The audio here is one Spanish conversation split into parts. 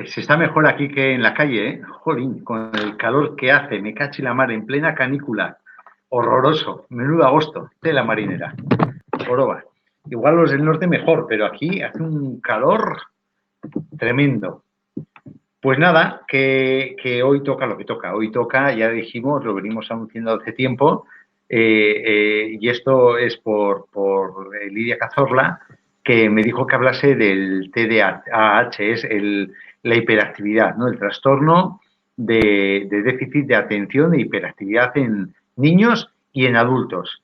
Se está mejor aquí que en la calle, ¿eh? Jolín, con el calor que hace, me cachi la mar en plena canícula. Horroroso, menudo agosto, de la marinera. Joroba. Igual los del norte mejor, pero aquí hace un calor tremendo. Pues nada, que hoy toca lo que toca. Hoy toca, ya dijimos, lo venimos anunciando hace tiempo, y esto es por Lidia Cazorla, que me dijo que hablase del TDAH, es la hiperactividad, ¿no? El trastorno de déficit de atención e hiperactividad en niños y en adultos.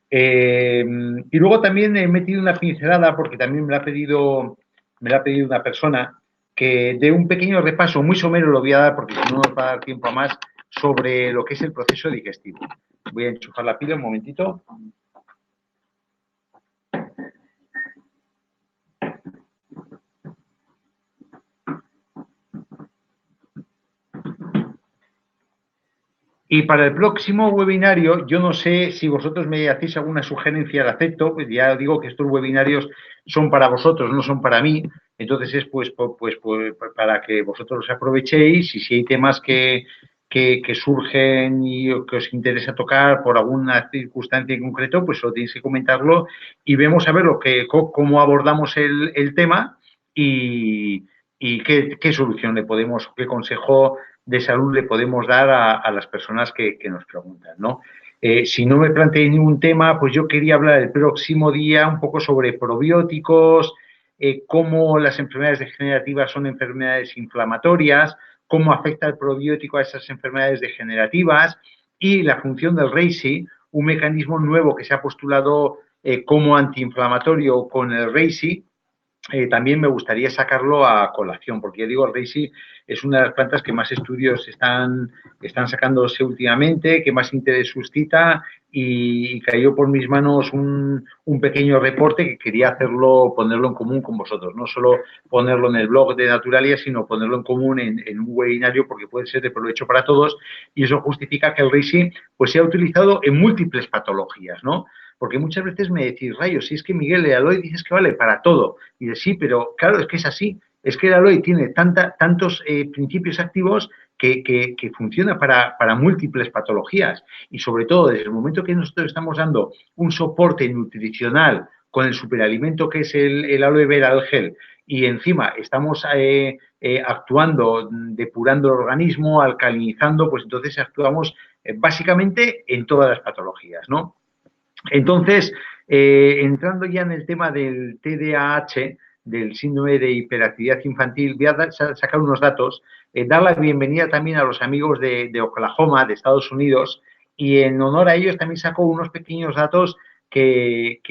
Y luego también he metido una pincelada, porque también me la ha pedido una persona, que dé un pequeño repaso, muy somero lo voy a dar porque si no nos va a dar tiempo a más, sobre lo que es el proceso digestivo. Voy a enchufar la pila un momentito. Y para el próximo webinario, yo no sé si vosotros me hacéis alguna sugerencia al acepto, pues ya digo que estos webinarios son para vosotros, no son para mí, entonces es pues para que vosotros los aprovechéis y si hay temas que surgen y que os interesa tocar por alguna circunstancia en concreto, pues solo tenéis que comentarlo y vemos a ver cómo abordamos el tema y qué solución le podemos, qué consejo de salud le podemos dar a las personas que nos preguntan, ¿no? Si no me planteé ningún tema, pues yo quería hablar el próximo día un poco sobre probióticos, cómo las enfermedades degenerativas son enfermedades inflamatorias, cómo afecta el probiótico a esas enfermedades degenerativas y la función del RACI, un mecanismo nuevo que se ha postulado como antiinflamatorio con el RACI. También me gustaría sacarlo a colación, porque ya digo, el reishi es una de las plantas que más estudios están sacándose últimamente, que más interés suscita y cayó por mis manos un pequeño reporte que quería hacerlo, ponerlo en común con vosotros, no solo ponerlo en el blog de Naturalia, sino ponerlo en común en un webinario porque puede ser de provecho para todos y eso justifica que el reishi pues sea utilizado en múltiples patologías, ¿no? Porque muchas veces me decís, rayos, si es que Miguel, el aloe dices que vale para todo. Y de sí, pero claro, es que es así. Es que el aloe tiene tantos principios activos que funciona para múltiples patologías. Y sobre todo, desde el momento que nosotros estamos dando un soporte nutricional con el superalimento que es el aloe vera, el gel, y encima estamos actuando, depurando el organismo, alcalinizando, pues entonces actuamos básicamente en todas las patologías, ¿no? Entonces, entrando ya en el tema del TDAH, del síndrome de hiperactividad infantil, voy a sacar unos datos, dar la bienvenida también a los amigos de Oklahoma, de Estados Unidos, y en honor a ellos también saco unos pequeños datos que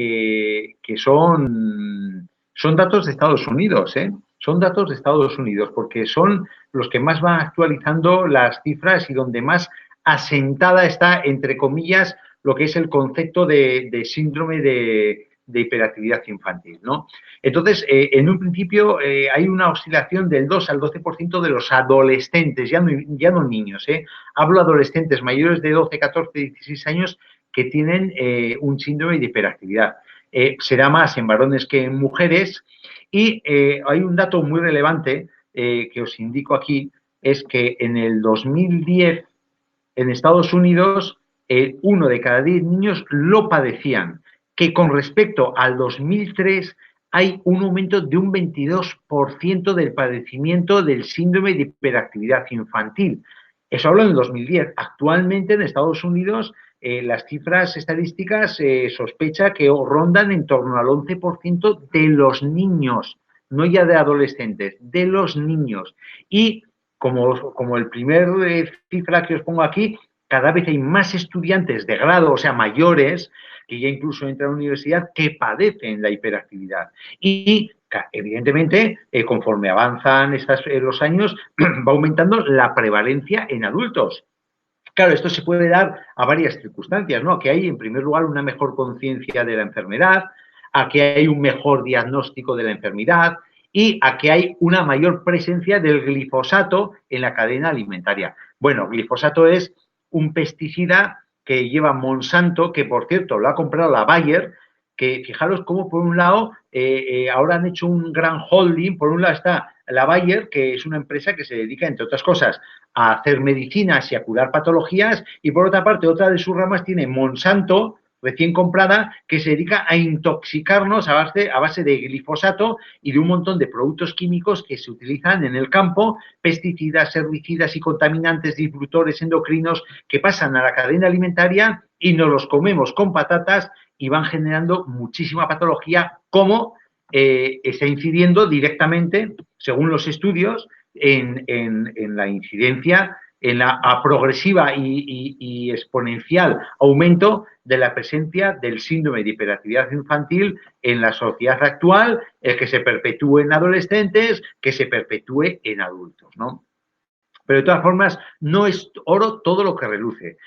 son datos de Estados Unidos, ¿eh? Son datos de Estados Unidos, porque son los que más van actualizando las cifras y donde más asentada está, entre comillas, lo que es el concepto de síndrome de hiperactividad infantil, ¿no? Entonces, en un principio hay una oscilación del 2 al 12% de los adolescentes, ya no niños, hablo adolescentes mayores de 12, 14, 16 años que tienen un síndrome de hiperactividad. Será más en varones que en mujeres y hay un dato muy relevante que os indico aquí, es que en el 2010 en Estados Unidos, 1 de cada 10 niños lo padecían, que con respecto al 2003 hay un aumento de un 22% del padecimiento del síndrome de hiperactividad infantil. Eso hablo en el 2010. Actualmente en Estados Unidos las cifras estadísticas sospecha que rondan en torno al 11% de los niños, no ya de adolescentes, de los niños. Y como el primer cifra que os pongo aquí, cada vez hay más estudiantes de grado, o sea, mayores, que ya incluso entran a la universidad, que padecen la hiperactividad. Y, evidentemente, conforme avanzan los años, va aumentando la prevalencia en adultos. Claro, esto se puede dar a varias circunstancias, ¿no? Que hay, en primer lugar, una mejor conciencia de la enfermedad, a que hay un mejor diagnóstico de la enfermedad y a que hay una mayor presencia del glifosato en la cadena alimentaria. Bueno, glifosato es un pesticida que lleva Monsanto, que por cierto lo ha comprado la Bayer, que fijaros cómo por un lado ahora han hecho un gran holding, por un lado está la Bayer, que es una empresa que se dedica, entre otras cosas, a hacer medicinas y a curar patologías, y por otra parte, otra de sus ramas tiene Monsanto, recién comprada, que se dedica a intoxicarnos a base de glifosato y de un montón de productos químicos que se utilizan en el campo, pesticidas, herbicidas y contaminantes, disruptores endocrinos que pasan a la cadena alimentaria y nos los comemos con patatas y van generando muchísima patología, como está incidiendo directamente, según los estudios, en la incidencia, en la progresiva y exponencial aumento de la presencia del síndrome de hiperactividad infantil en la sociedad actual, el que se perpetúe en adolescentes, que se perpetúe en adultos, ¿no? Pero de todas formas, no es oro todo lo que reluce.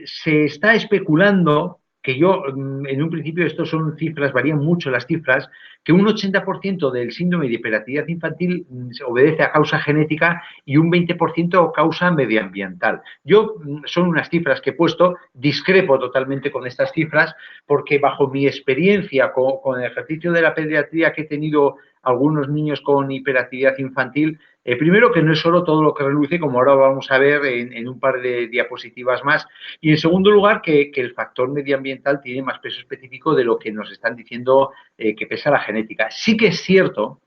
Se está especulando, que yo en un principio esto son cifras, varían mucho las cifras, que un 80% del síndrome de hiperactividad infantil obedece a causa genética y un 20% a causa medioambiental. Yo, son unas cifras que he puesto, discrepo totalmente con estas cifras, porque bajo mi experiencia con el ejercicio de la pediatría que he tenido algunos niños con hiperactividad infantil, primero que no es solo todo lo que reluce, como ahora vamos a ver en un par de diapositivas más, y en segundo lugar que el factor medioambiental tiene más peso específico de lo que nos están diciendo que pesa la genética. Sí que es cierto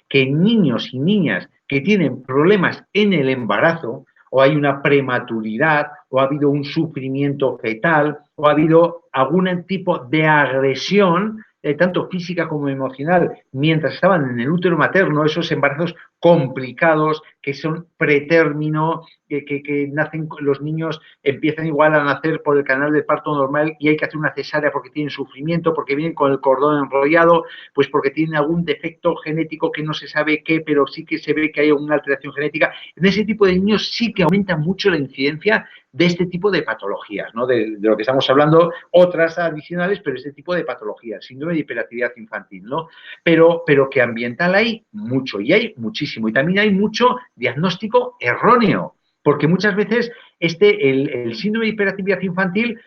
que en niños y niñas que tienen problemas en el embarazo, o hay una prematuridad, o ha habido un sufrimiento fetal, o ha habido algún tipo de agresión, tanto física como emocional, mientras estaban en el útero materno, esos embarazos complicados, que son pretérmino, que nacen, los niños empiezan igual a nacer por el canal de parto normal y hay que hacer una cesárea porque tienen sufrimiento, porque vienen con el cordón enrollado, pues porque tienen algún defecto genético que no se sabe qué, pero sí que se ve que hay una alteración genética. En ese tipo de niños sí que aumenta mucho la incidencia de este tipo de patologías, ¿no? De lo que estamos hablando, otras adicionales, pero este tipo de patologías, síndrome de hiperactividad infantil, ¿no? Pero que ambiental hay mucho, y hay muchísimo, y también hay mucho diagnóstico erróneo, porque muchas veces el síndrome de hiperactividad infantil,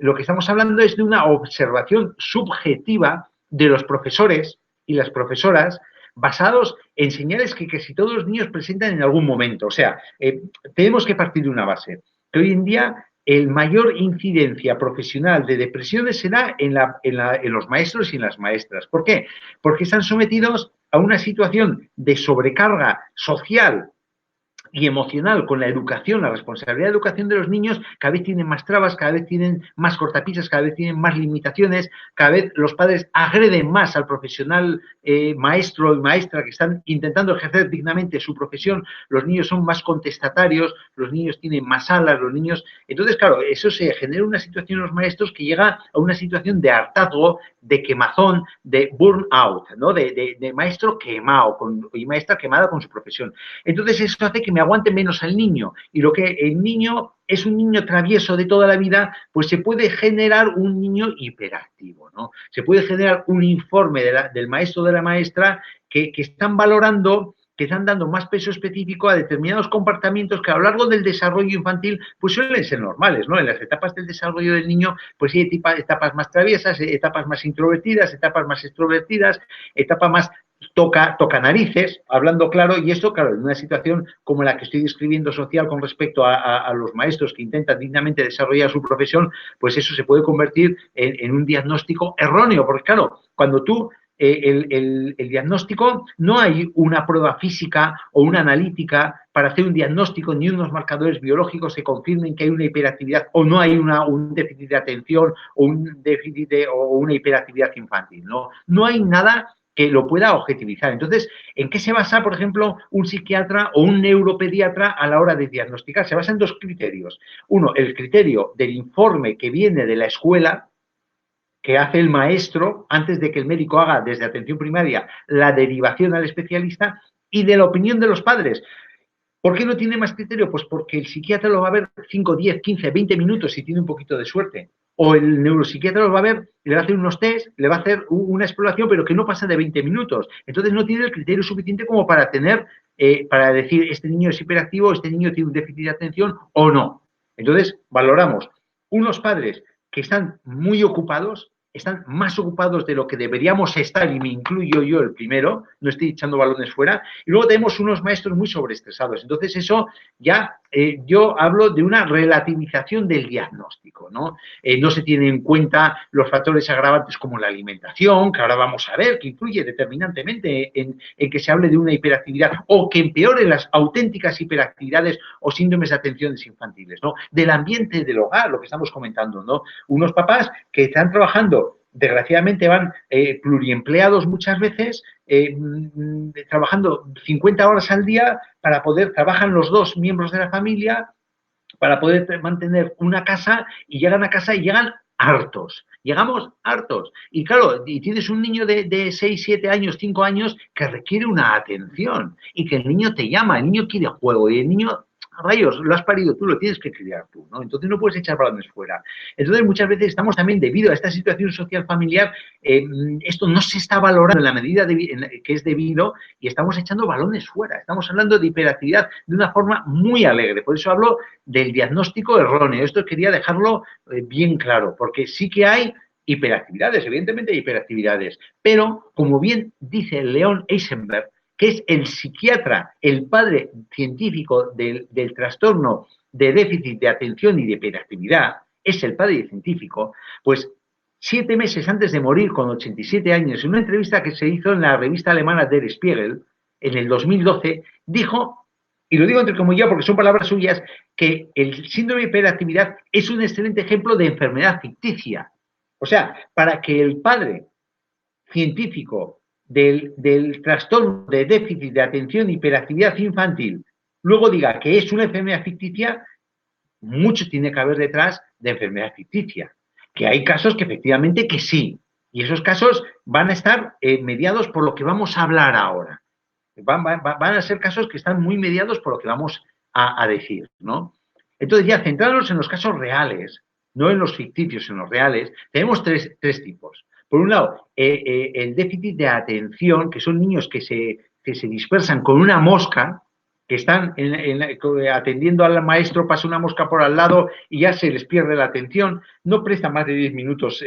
lo que estamos hablando es de una observación subjetiva de los profesores y las profesoras, basados en señales que casi todos los niños presentan en algún momento. O sea, tenemos que partir de una base, que hoy en día el mayor incidencia profesional de depresiones se da en los maestros y en las maestras. ¿Por qué? Porque están sometidos a una situación de sobrecarga social y emocional con la educación, la responsabilidad de educación de los niños, cada vez tienen más trabas, cada vez tienen más cortapisas, cada vez tienen más limitaciones, cada vez los padres agreden más al profesional maestro y maestra que están intentando ejercer dignamente su profesión, los niños son más contestatarios, los niños tienen más alas, los niños... Entonces, claro, eso se genera una situación en los maestros que llega a una situación de hartazgo, de quemazón, de burnout, ¿no? De maestro quemado y maestra quemada con su profesión. Entonces, eso hace que me aguante menos al niño. Y lo que el niño es un niño travieso de toda la vida, pues se puede generar un niño hiperactivo, ¿no? Se puede generar un informe del maestro o de la maestra que están valorando, que están dando más peso específico a determinados comportamientos que a lo largo del desarrollo infantil pues suelen ser normales, ¿no? En las etapas del desarrollo del niño pues hay etapas más traviesas, etapas más introvertidas, etapas más extrovertidas, etapas más toca narices, hablando claro, y esto, claro, en una situación como la que estoy describiendo social con respecto a los maestros que intentan dignamente desarrollar su profesión, pues eso se puede convertir en un diagnóstico erróneo, porque claro, cuando tú el diagnóstico, no hay una prueba física o una analítica para hacer un diagnóstico, ni unos marcadores biológicos que confirmen que hay una hiperactividad o no hay un déficit de atención o un déficit o una hiperactividad infantil, ¿no? No hay nada que lo pueda objetivizar. Entonces, ¿en qué se basa, por ejemplo, un psiquiatra o un neuropediatra a la hora de diagnosticar? Se basa en dos criterios. Uno, el criterio del informe que viene de la escuela, que hace el maestro antes de que el médico haga desde atención primaria la derivación al especialista, y de la opinión de los padres. ¿Por qué no tiene más criterio? Pues porque el psiquiatra lo va a ver 5, 10, 15, 20 minutos si tiene un poquito de suerte. O el neuropsiquiatra lo va a ver, le va a hacer unos test, le va a hacer una exploración, pero que no pasa de 20 minutos. Entonces no tiene el criterio suficiente como para tener, para decir, este niño es hiperactivo, este niño tiene un déficit de atención o no. Entonces valoramos unos padres que están muy ocupados, están más ocupados de lo que deberíamos estar, y me incluyo yo el primero, no estoy echando balones fuera, y luego tenemos unos maestros muy sobreestresados. Entonces eso ya, yo hablo de una relativización del diagnóstico, ¿no? No se tienen en cuenta los factores agravantes como la alimentación, que ahora vamos a ver, que influye determinantemente en que se hable de una hiperactividad o que empeore las auténticas hiperactividades o síndromes de atenciones infantiles, ¿no? Del ambiente del hogar, lo que estamos comentando, ¿no? Unos papás que están trabajando, desgraciadamente van pluriempleados muchas veces, trabajando 50 horas al día para poder, trabajan los dos miembros de la familia para poder mantener una casa, y llegan a casa y llegan hartos. Llegamos hartos. Y claro, y tienes un niño de 6, 7 años, 5 años que requiere una atención y que el niño te llama, el niño quiere juego y el niño, rayos, lo has parido tú, lo tienes que criar tú, ¿no? Entonces no puedes echar balones fuera. Entonces muchas veces estamos también, debido a esta situación social familiar, esto no se está valorando en la medida que es debido, y estamos echando balones fuera. Estamos hablando de hiperactividad de una forma muy alegre. Por eso hablo del diagnóstico erróneo. Esto quería dejarlo bien claro, porque sí que hay hiperactividades, evidentemente hay hiperactividades, pero como bien dice Leon Eisenberg, que es el psiquiatra, el padre científico del trastorno de déficit de atención y de hiperactividad, es el padre científico, pues 7 meses antes de morir, con 87 años, en una entrevista que se hizo en la revista alemana Der Spiegel, en el 2012, dijo, y lo digo entre comillas porque son palabras suyas, que el síndrome de hiperactividad es un excelente ejemplo de enfermedad ficticia. O sea, para que el padre científico del trastorno de déficit de atención e hiperactividad infantil luego diga que es una enfermedad ficticia, mucho tiene que haber detrás de enfermedad ficticia. Que hay casos que efectivamente que sí, y esos casos van a estar mediados por lo que vamos a hablar ahora. Van a ser casos que están muy mediados por lo que vamos a decir, ¿no? Entonces, ya centrándonos en los casos reales, no en los ficticios, en los reales, tenemos tres tipos. Por un lado, el déficit de atención, que son niños que se dispersan con una mosca, que están atendiendo al maestro, pasa una mosca por al lado y ya se les pierde la atención, no prestan más de 10 minutos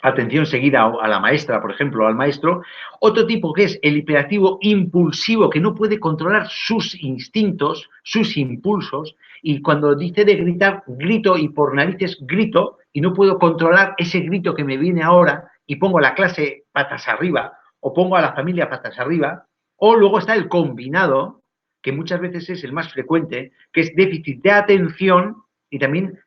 atención seguida a la maestra, por ejemplo, al maestro. Otro tipo, que es el hiperactivo impulsivo, que no puede controlar sus instintos, sus impulsos, y cuando dice de gritar, grito, y por narices grito, y no puedo controlar ese grito que me viene ahora, y pongo a la clase patas arriba, o pongo a la familia patas arriba. O luego está el combinado, que muchas veces es el más frecuente, que es déficit de atención y también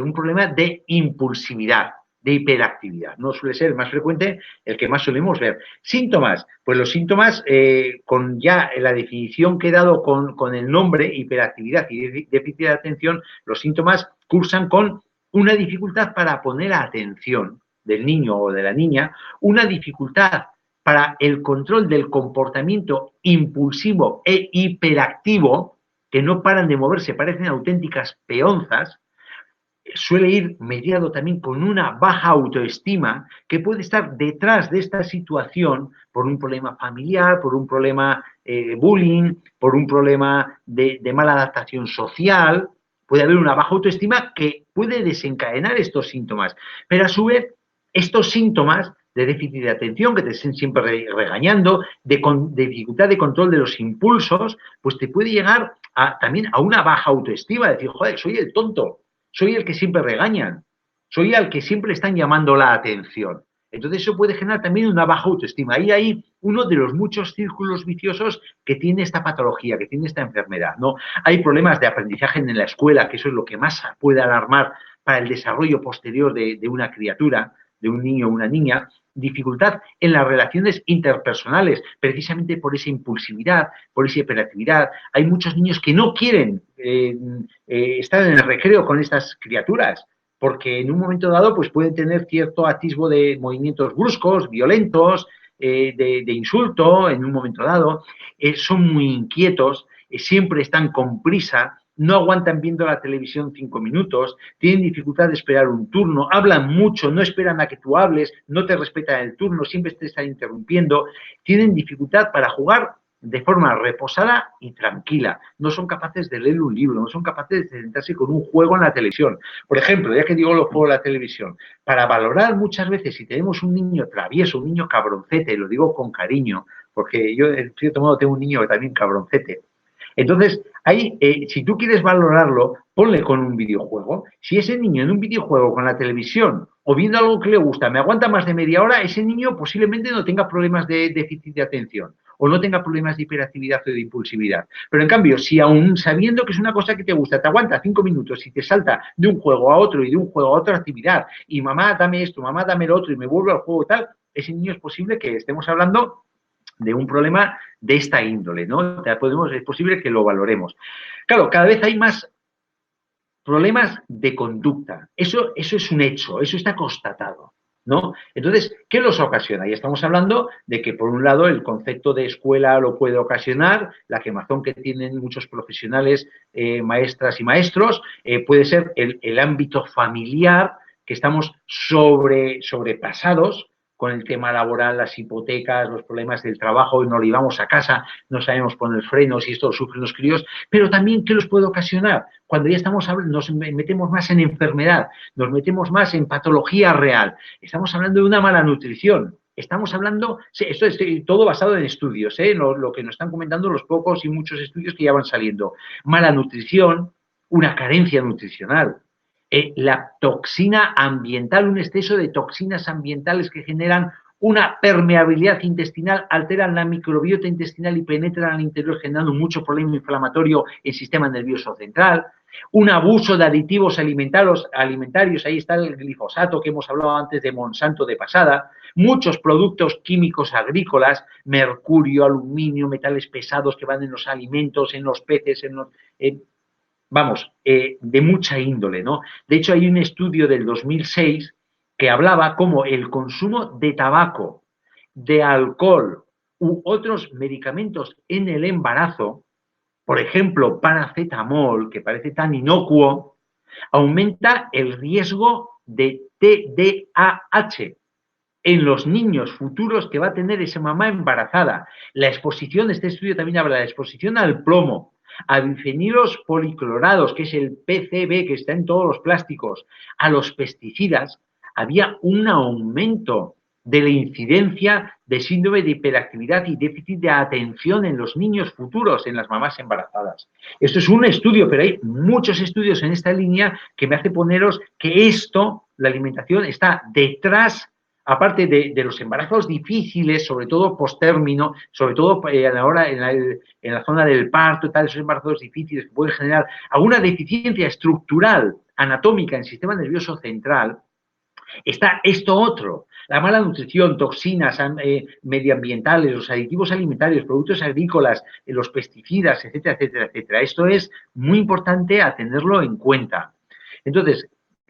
un problema de impulsividad, de hiperactividad. No suele ser el más frecuente, el que más solemos ver. Síntomas, pues los síntomas, con ya la definición que he dado con el nombre, hiperactividad y déficit de atención, los síntomas cursan con una dificultad para poner atención del niño o de la niña, una dificultad para el control del comportamiento impulsivo e hiperactivo, que no paran de moverse, parecen auténticas peonzas. Suele ir mediado también con una baja autoestima, que puede estar detrás de esta situación por un problema familiar, por un problema bullying, por un problema de mala adaptación social. Puede haber una baja autoestima que puede desencadenar estos síntomas, pero a su vez estos síntomas de déficit de atención, que te estén siempre regañando, de dificultad de control de los impulsos, pues te puede llegar también a una baja autoestima, decir, joder, soy el tonto, soy el que siempre regañan, soy al que siempre están llamando la atención. Entonces eso puede generar también una baja autoestima. Ahí hay uno de los muchos círculos viciosos que tiene esta patología, que tiene esta enfermedad, ¿no? Hay problemas de aprendizaje en la escuela, que eso es lo que más puede alarmar para el desarrollo posterior de una criatura, de un niño o una niña. Dificultad en las relaciones interpersonales, precisamente por esa impulsividad, por esa hiperactividad. Hay muchos niños que no quieren estar en el recreo con estas criaturas, porque en un momento dado pues pueden tener cierto atisbo de movimientos bruscos, violentos, de insulto en un momento dado, son muy inquietos, siempre están con prisa, no aguantan viendo la televisión 5 minutos, tienen dificultad de esperar un turno, hablan mucho, no esperan a que tú hables, no te respetan el turno, siempre te están interrumpiendo, tienen dificultad para jugar de forma reposada y tranquila. No son capaces de leer un libro, no son capaces de sentarse con un juego en la televisión. Por ejemplo, ya que digo los juegos en la televisión, para valorar muchas veces si tenemos un niño travieso, un niño cabroncete, lo digo con cariño, porque yo en cierto modo tengo un niño que también cabroncete. Entonces, ahí, si tú quieres valorarlo, ponle con un videojuego. Si ese niño en un videojuego con la televisión o viendo algo que le gusta me aguanta más de media hora, ese niño posiblemente no tenga problemas de déficit de atención o no tenga problemas de hiperactividad o de impulsividad. Pero en cambio, si aún sabiendo que es una cosa que te gusta, te aguanta 5 minutos y te salta de un juego a otro y de un juego a otra actividad y mamá dame esto, mamá dame lo otro y me vuelvo al juego tal, ese niño es posible que estemos hablando de un problema de esta índole, ¿no? Es posible que lo valoremos. Claro, cada vez hay más problemas de conducta. Eso es un hecho, eso está constatado, ¿no? Entonces, ¿qué los ocasiona? Y estamos hablando de que, por un lado, el concepto de escuela lo puede ocasionar, la quemazón que tienen muchos profesionales, maestras y maestros, puede ser el ámbito familiar, que estamos sobrepasados con el tema laboral, las hipotecas, los problemas del trabajo, y nos lo llevamos a casa, no sabemos poner frenos y esto lo sufren los críos, pero también, ¿qué los puede ocasionar? Cuando ya estamos hablando, nos metemos más en enfermedad, nos metemos más en patología real, estamos hablando de una mala nutrición, estamos hablando, esto es todo basado en estudios, lo que nos están comentando los pocos y muchos estudios que ya van saliendo. Mala nutrición, una carencia nutricional, la toxina ambiental, un exceso de toxinas ambientales que generan una permeabilidad intestinal, alteran la microbiota intestinal y penetran al interior generando mucho problema inflamatorio en el sistema nervioso central, un abuso de aditivos alimentarios, ahí está el glifosato que hemos hablado antes de Monsanto de pasada, muchos productos químicos agrícolas, mercurio, aluminio, metales pesados que van en los alimentos, en los peces, de mucha índole, ¿no? De hecho, hay un estudio del 2006 que hablaba cómo el consumo de tabaco, de alcohol u otros medicamentos en el embarazo, por ejemplo, paracetamol, que parece tan inocuo, aumenta el riesgo de TDAH en los niños futuros que va a tener esa mamá embarazada. La exposición, este estudio también habla de la exposición al plomo, a bifenilos policlorados, que es el PCB que está en todos los plásticos, a los pesticidas, había un aumento de la incidencia de síndrome de hiperactividad y déficit de atención en los niños futuros, en las mamás embarazadas. Esto es un estudio, pero hay muchos estudios en esta línea que me hace poneros que esto, la alimentación, está detrás, aparte de los embarazos difíciles, sobre todo postérmino, sobre todo a la hora en la zona del parto y tal, esos embarazos difíciles que pueden generar alguna deficiencia estructural, anatómica en el sistema nervioso central, está esto otro, la mala nutrición, toxinas medioambientales, los aditivos alimentarios, productos agrícolas, los pesticidas, etcétera, etcétera, etcétera. Esto es muy importante a tenerlo en cuenta. Entonces,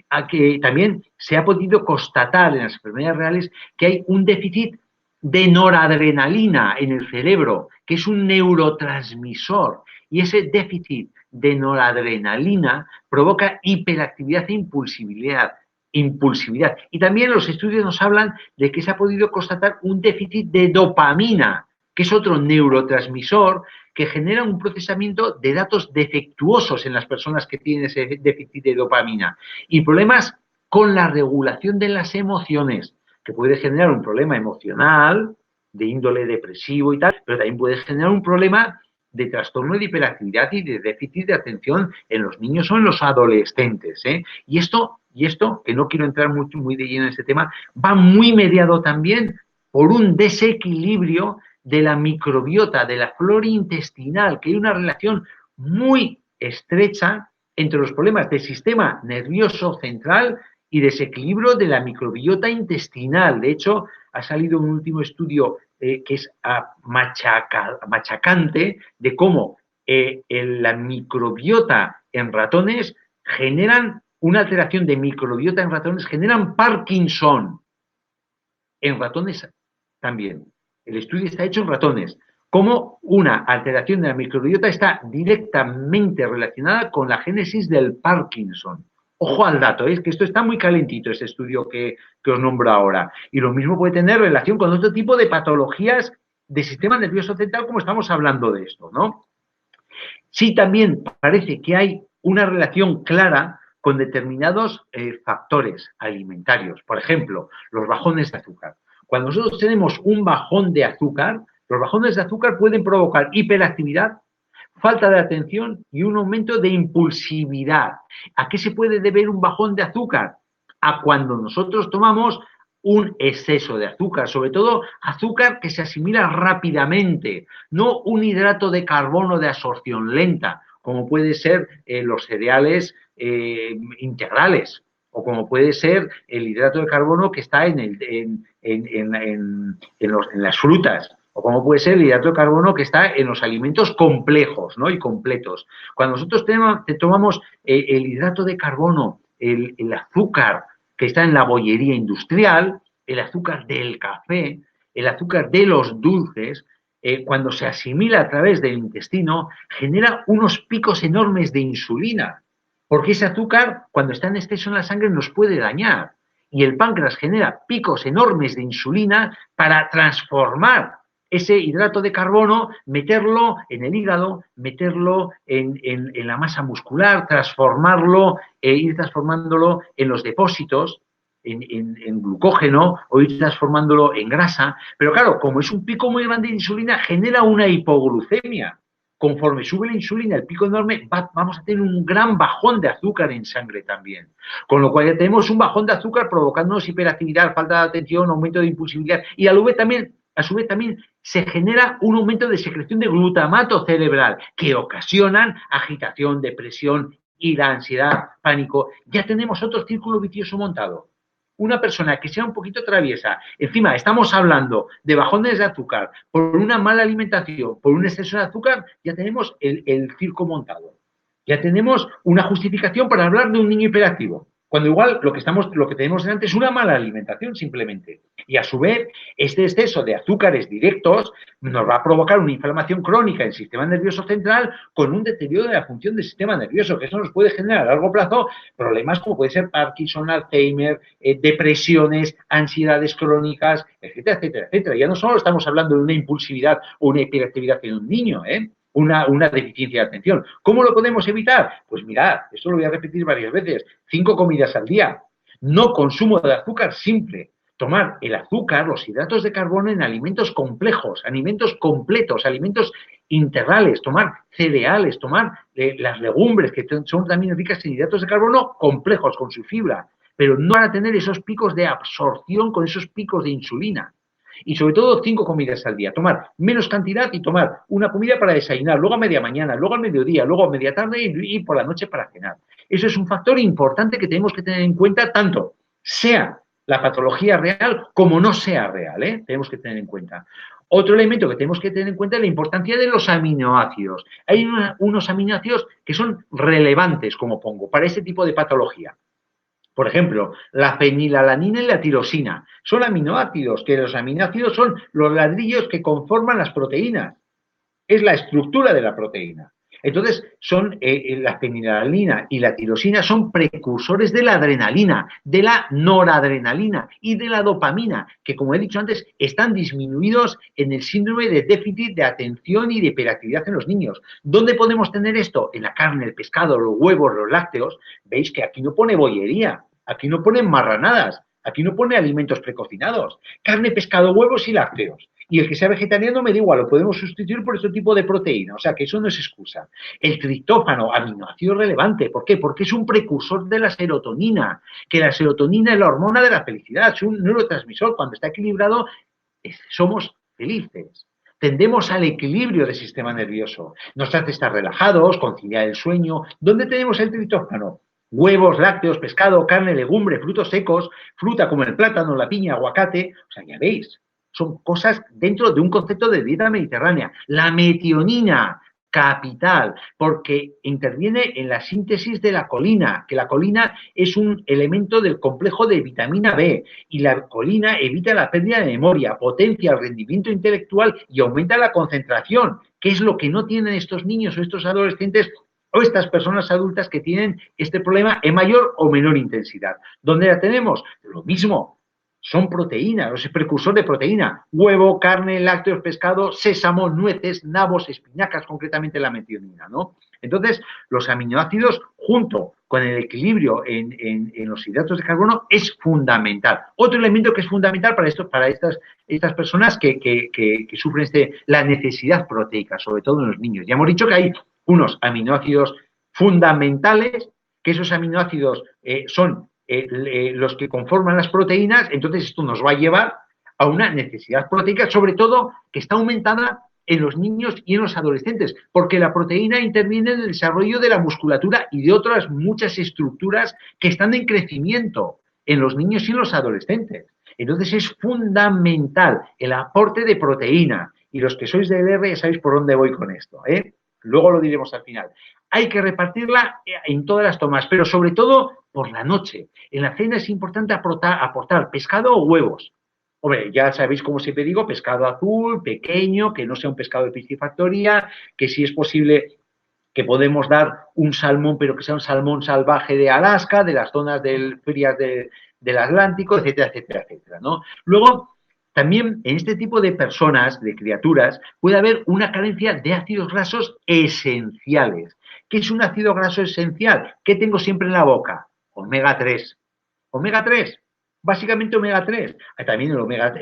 a que también se ha podido constatar en las enfermedades reales que hay un déficit de noradrenalina en el cerebro, que es un neurotransmisor, y ese déficit de noradrenalina provoca hiperactividad e impulsividad. Y también los estudios nos hablan de que se ha podido constatar un déficit de dopamina, que es otro neurotransmisor que genera un procesamiento de datos defectuosos en las personas que tienen ese déficit de dopamina. Y problemas con la regulación de las emociones, que puede generar un problema emocional, de índole depresivo y tal, pero también puede generar un problema de trastorno de hiperactividad y de déficit de atención en los niños o en los adolescentes. Y esto, que no quiero entrar muy de lleno en este tema, va muy mediado también por un desequilibrio de la microbiota, de la flora intestinal, que hay una relación muy estrecha entre los problemas del sistema nervioso central y desequilibrio de la microbiota intestinal. De hecho, ha salido un último estudio que es machacante de cómo la microbiota en ratones generan una alteración de microbiota en ratones, generan Parkinson en ratones también. El estudio está hecho en ratones. Cómo una alteración de la microbiota está directamente relacionada con la génesis del Parkinson. Ojo al dato, es que esto está muy calentito, este estudio que os nombro ahora. Y lo mismo puede tener relación con otro tipo de patologías de sistema nervioso central como estamos hablando de esto, ¿no? Sí, también parece que hay una relación clara con determinados factores alimentarios. Por ejemplo, los bajones de azúcar. Cuando nosotros tenemos un bajón de azúcar, los bajones de azúcar pueden provocar hiperactividad, falta de atención y un aumento de impulsividad. ¿A qué se puede deber un bajón de azúcar? A cuando nosotros tomamos un exceso de azúcar, sobre todo azúcar que se asimila rápidamente, no un hidrato de carbono de absorción lenta, como puede ser los cereales integrales, o como puede ser el hidrato de carbono que está en las frutas, o como puede ser el hidrato de carbono que está en los alimentos complejos, ¿no? Y completos. Cuando nosotros tomamos el hidrato de carbono, el azúcar que está en la bollería industrial, el azúcar del café, el azúcar de los dulces, cuando se asimila a través del intestino, genera unos picos enormes de insulina, porque ese azúcar, cuando está en exceso en la sangre, nos puede dañar. Y el páncreas genera picos enormes de insulina para transformar ese hidrato de carbono, meterlo en el hígado, meterlo en la masa muscular, transformarlo, ir transformándolo en los depósitos, en glucógeno, o ir transformándolo en grasa. Pero claro, como es un pico muy grande de insulina, genera una hipoglucemia. Conforme sube la insulina, el pico enorme, vamos a tener un gran bajón de azúcar en sangre también. Con lo cual ya tenemos un bajón de azúcar provocándonos hiperactividad, falta de atención, aumento de impulsividad y a su vez también se genera un aumento de secreción de glutamato cerebral que ocasionan agitación, depresión, ira, ansiedad, pánico. Ya tenemos otro círculo vicioso montado. Una persona que sea un poquito traviesa, encima estamos hablando de bajones de azúcar, por una mala alimentación, por un exceso de azúcar, ya tenemos el circo montado. Ya tenemos una justificación para hablar de un niño hiperactivo. Cuando igual lo que tenemos delante es una mala alimentación simplemente. Y a su vez, este exceso de azúcares directos nos va a provocar una inflamación crónica en el sistema nervioso central con un deterioro de la función del sistema nervioso, que eso nos puede generar a largo plazo problemas como puede ser Parkinson, Alzheimer, depresiones, ansiedades crónicas, etcétera, etcétera, etcétera. Ya no solo estamos hablando de una impulsividad o una hiperactividad en un niño, una deficiencia de atención. ¿Cómo lo podemos evitar? Pues mirad, esto lo voy a repetir varias veces, 5 comidas al día, no consumo de azúcar simple, tomar el azúcar, los hidratos de carbono en alimentos complejos, alimentos completos, alimentos integrales, tomar cereales, tomar las legumbres que son también ricas en hidratos de carbono complejos con su fibra, pero no van a tener esos picos de absorción con esos picos de insulina. Y sobre todo 5 comidas al día, tomar menos cantidad y tomar una comida para desayunar, luego a media mañana, luego al mediodía, luego a media tarde y por la noche para cenar. Eso es un factor importante que tenemos que tener en cuenta tanto sea la patología real como no sea real, tenemos que tener en cuenta. Otro elemento que tenemos que tener en cuenta es la importancia de los aminoácidos. Hay unos aminoácidos que son relevantes, como pongo, para este tipo de patología. Por ejemplo, la fenilalanina y la tirosina. Son aminoácidos, que los aminoácidos son los ladrillos que conforman las proteínas. Es la estructura de la proteína. Entonces, la fenilalanina y la tirosina son precursores de la adrenalina, de la noradrenalina y de la dopamina, que, como he dicho antes, están disminuidos en el síndrome de déficit de atención y de hiperactividad en los niños. ¿Dónde podemos tener esto? En la carne, el pescado, los huevos, los lácteos. Veis que aquí no pone bollería, aquí no pone marranadas, aquí no pone alimentos precocinados. Carne, pescado, huevos y lácteos. Y el que sea vegetariano me da igual, lo podemos sustituir por este tipo de proteína, o sea que eso no es excusa. El triptófano, aminoácido relevante, ¿por qué? Porque es un precursor de la serotonina, que la serotonina es la hormona de la felicidad, es un neurotransmisor, cuando está equilibrado somos felices. Tendemos al equilibrio del sistema nervioso, nos hace estar relajados, conciliar el sueño. ¿Dónde tenemos el triptófano? Huevos, lácteos, pescado, carne, legumbre, frutos secos, fruta como el plátano, la piña, aguacate, o sea, ya veis. Son cosas dentro de un concepto de dieta mediterránea. La metionina, capital, porque interviene en la síntesis de la colina, que la colina es un elemento del complejo de vitamina B, y la colina evita la pérdida de memoria, potencia el rendimiento intelectual y aumenta la concentración, que es lo que no tienen estos niños o estos adolescentes o estas personas adultas que tienen este problema en mayor o menor intensidad. ¿Dónde la tenemos? Lo mismo. son proteínas, es precursor de proteína. Huevo, carne, lácteos, pescado, sésamo, nueces, nabos, espinacas, concretamente la metionina, ¿no? Entonces, los aminoácidos, junto con el equilibrio en los hidratos de carbono, es fundamental. Otro elemento que es fundamental para estas personas que sufren la necesidad proteica, sobre todo en los niños. Ya hemos dicho que hay unos aminoácidos fundamentales, que esos aminoácidos son los que conforman las proteínas, entonces esto nos va a llevar a una necesidad proteica, sobre todo que está aumentada en los niños y en los adolescentes, porque la proteína interviene en el desarrollo de la musculatura y de otras muchas estructuras que están en crecimiento en los niños y en los adolescentes. Entonces es fundamental el aporte de proteína, y los que sois del R ya sabéis por dónde voy con esto, ¿eh? Luego lo diremos al final. Hay que repartirla en todas las tomas, pero sobre todo por la noche. En la cena es importante aportar pescado o huevos. Hombre, ya sabéis cómo siempre digo, pescado azul, pequeño, que no sea un pescado de piscifactoría, que si es posible que podemos dar un salmón, pero que sea un salmón salvaje de Alaska, de las zonas frías del Atlántico, etcétera, etcétera, etcétera, ¿no? Luego, también en este tipo de personas, de criaturas, puede haber una carencia de ácidos grasos esenciales. ¿Qué es un ácido graso esencial? ¿Qué tengo siempre en la boca? Omega 3. Omega 3. Básicamente omega 3. También el omega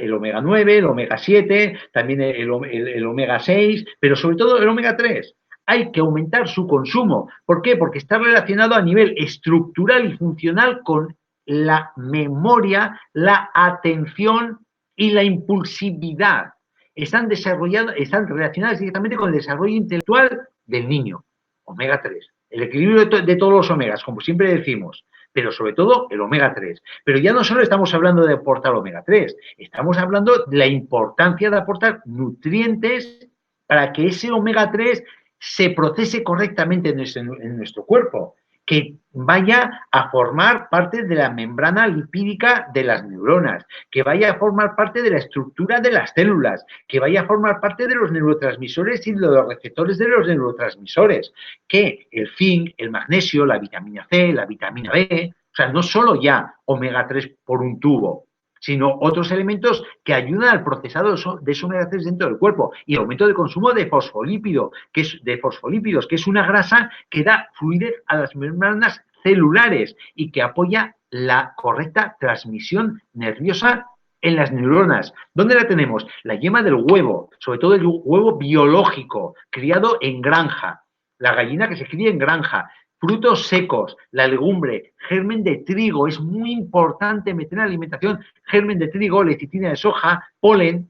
9, el omega 7, también el omega 6, pero sobre todo el omega 3. Hay que aumentar su consumo. ¿Por qué? Porque está relacionado a nivel estructural y funcional con la memoria, la atención y la impulsividad. Están relacionadas directamente con el desarrollo intelectual del niño. Omega 3. El equilibrio de todos los omegas, como siempre decimos, pero sobre todo el omega 3. Pero ya no solo estamos hablando de aportar omega 3, estamos hablando de la importancia de aportar nutrientes para que ese omega 3 se procese correctamente en nuestro cuerpo, que vaya a formar parte de la membrana lipídica de las neuronas, que vaya a formar parte de la estructura de las células, que vaya a formar parte de los neurotransmisores y de los receptores de los neurotransmisores, que el zinc, el magnesio, la vitamina C, la vitamina B, o sea, no solo ya omega 3 por un tubo, sino otros elementos que ayudan al procesado de esos omega 3 dentro del cuerpo, y el aumento de consumo de fosfolípidos, que es una grasa que da fluidez a las membranas celulares y que apoya la correcta transmisión nerviosa en las neuronas. ¿Dónde la tenemos? La yema del huevo, sobre todo el huevo biológico, criado en granja, la gallina que se cría en granja, frutos secos, la legumbre, germen de trigo, es muy importante meter en la alimentación germen de trigo, lecitina de soja, polen,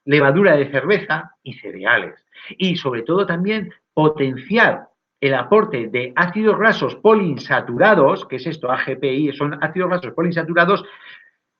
levadura de cerveza y cereales. Y sobre todo también potenciar el aporte de ácidos grasos poliinsaturados, que es esto, AGPI, son ácidos grasos poliinsaturados,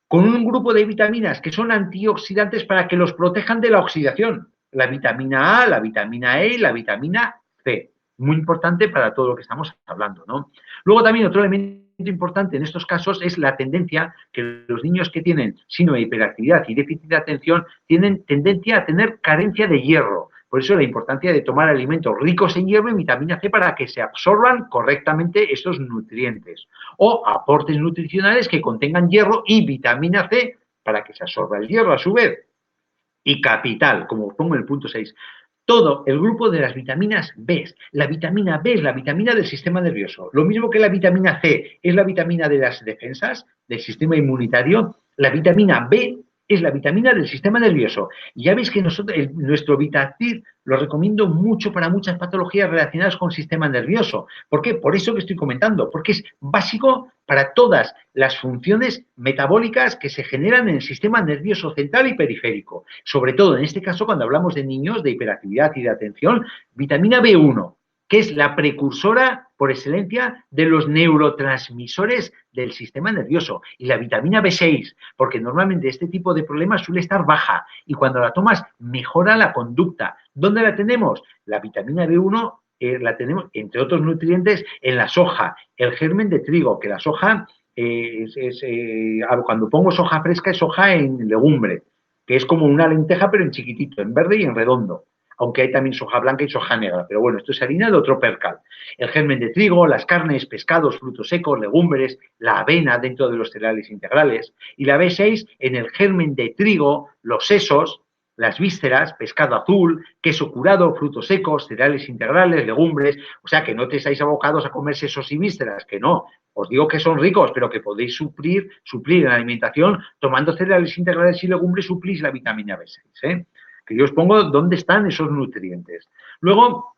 con un grupo de vitaminas que son antioxidantes para que los protejan de la oxidación. La vitamina A, la vitamina E y la vitamina C. Muy importante para todo lo que estamos hablando, ¿no? Luego también otro elemento importante en estos casos es la tendencia que los niños que tienen síndrome de hiperactividad y déficit de atención tienen tendencia a tener carencia de hierro. Por eso la importancia de tomar alimentos ricos en hierro y vitamina C para que se absorban correctamente estos nutrientes. O aportes nutricionales que contengan hierro y vitamina C para que se absorba el hierro a su vez. Y capital, como pongo en el punto 6, todo el grupo de las vitaminas B. La vitamina B es la vitamina del sistema nervioso. Lo mismo que la vitamina C es la vitamina de las defensas, del sistema inmunitario, la vitamina B es la vitamina del sistema nervioso. Y ya veis que nuestro Vitacid lo recomiendo mucho para muchas patologías relacionadas con el sistema nervioso. ¿Por qué? Por eso que estoy comentando, porque es básico para todas las funciones metabólicas que se generan en el sistema nervioso central y periférico. Sobre todo, en este caso, cuando hablamos de niños de hiperactividad y de atención, vitamina B1, que es la precursora por excelencia de los neurotransmisores del sistema nervioso, y la vitamina B6, porque normalmente este tipo de problemas suele estar baja y cuando la tomas mejora la conducta. ¿Dónde la tenemos? La vitamina B1 la tenemos, entre otros nutrientes, en la soja, el germen de trigo, que la soja, cuando pongo soja fresca, es soja en legumbre, que es como una lenteja pero en chiquitito, en verde y en redondo. aunque hay también soja blanca y soja negra, pero bueno, esto es harina de otro percal. El germen de trigo, las carnes, pescados, frutos secos, legumbres, la avena dentro de los cereales integrales, y la B6 en el germen de trigo, los sesos, las vísceras, pescado azul, queso curado, frutos secos, cereales integrales, legumbres, o sea que no te estáis abocados a comer sesos y vísceras, que no, os digo que son ricos, pero que podéis suplir en la alimentación tomando cereales integrales y legumbres, suplís la vitamina B6, ¿eh? Que yo os pongo dónde están esos nutrientes. Luego,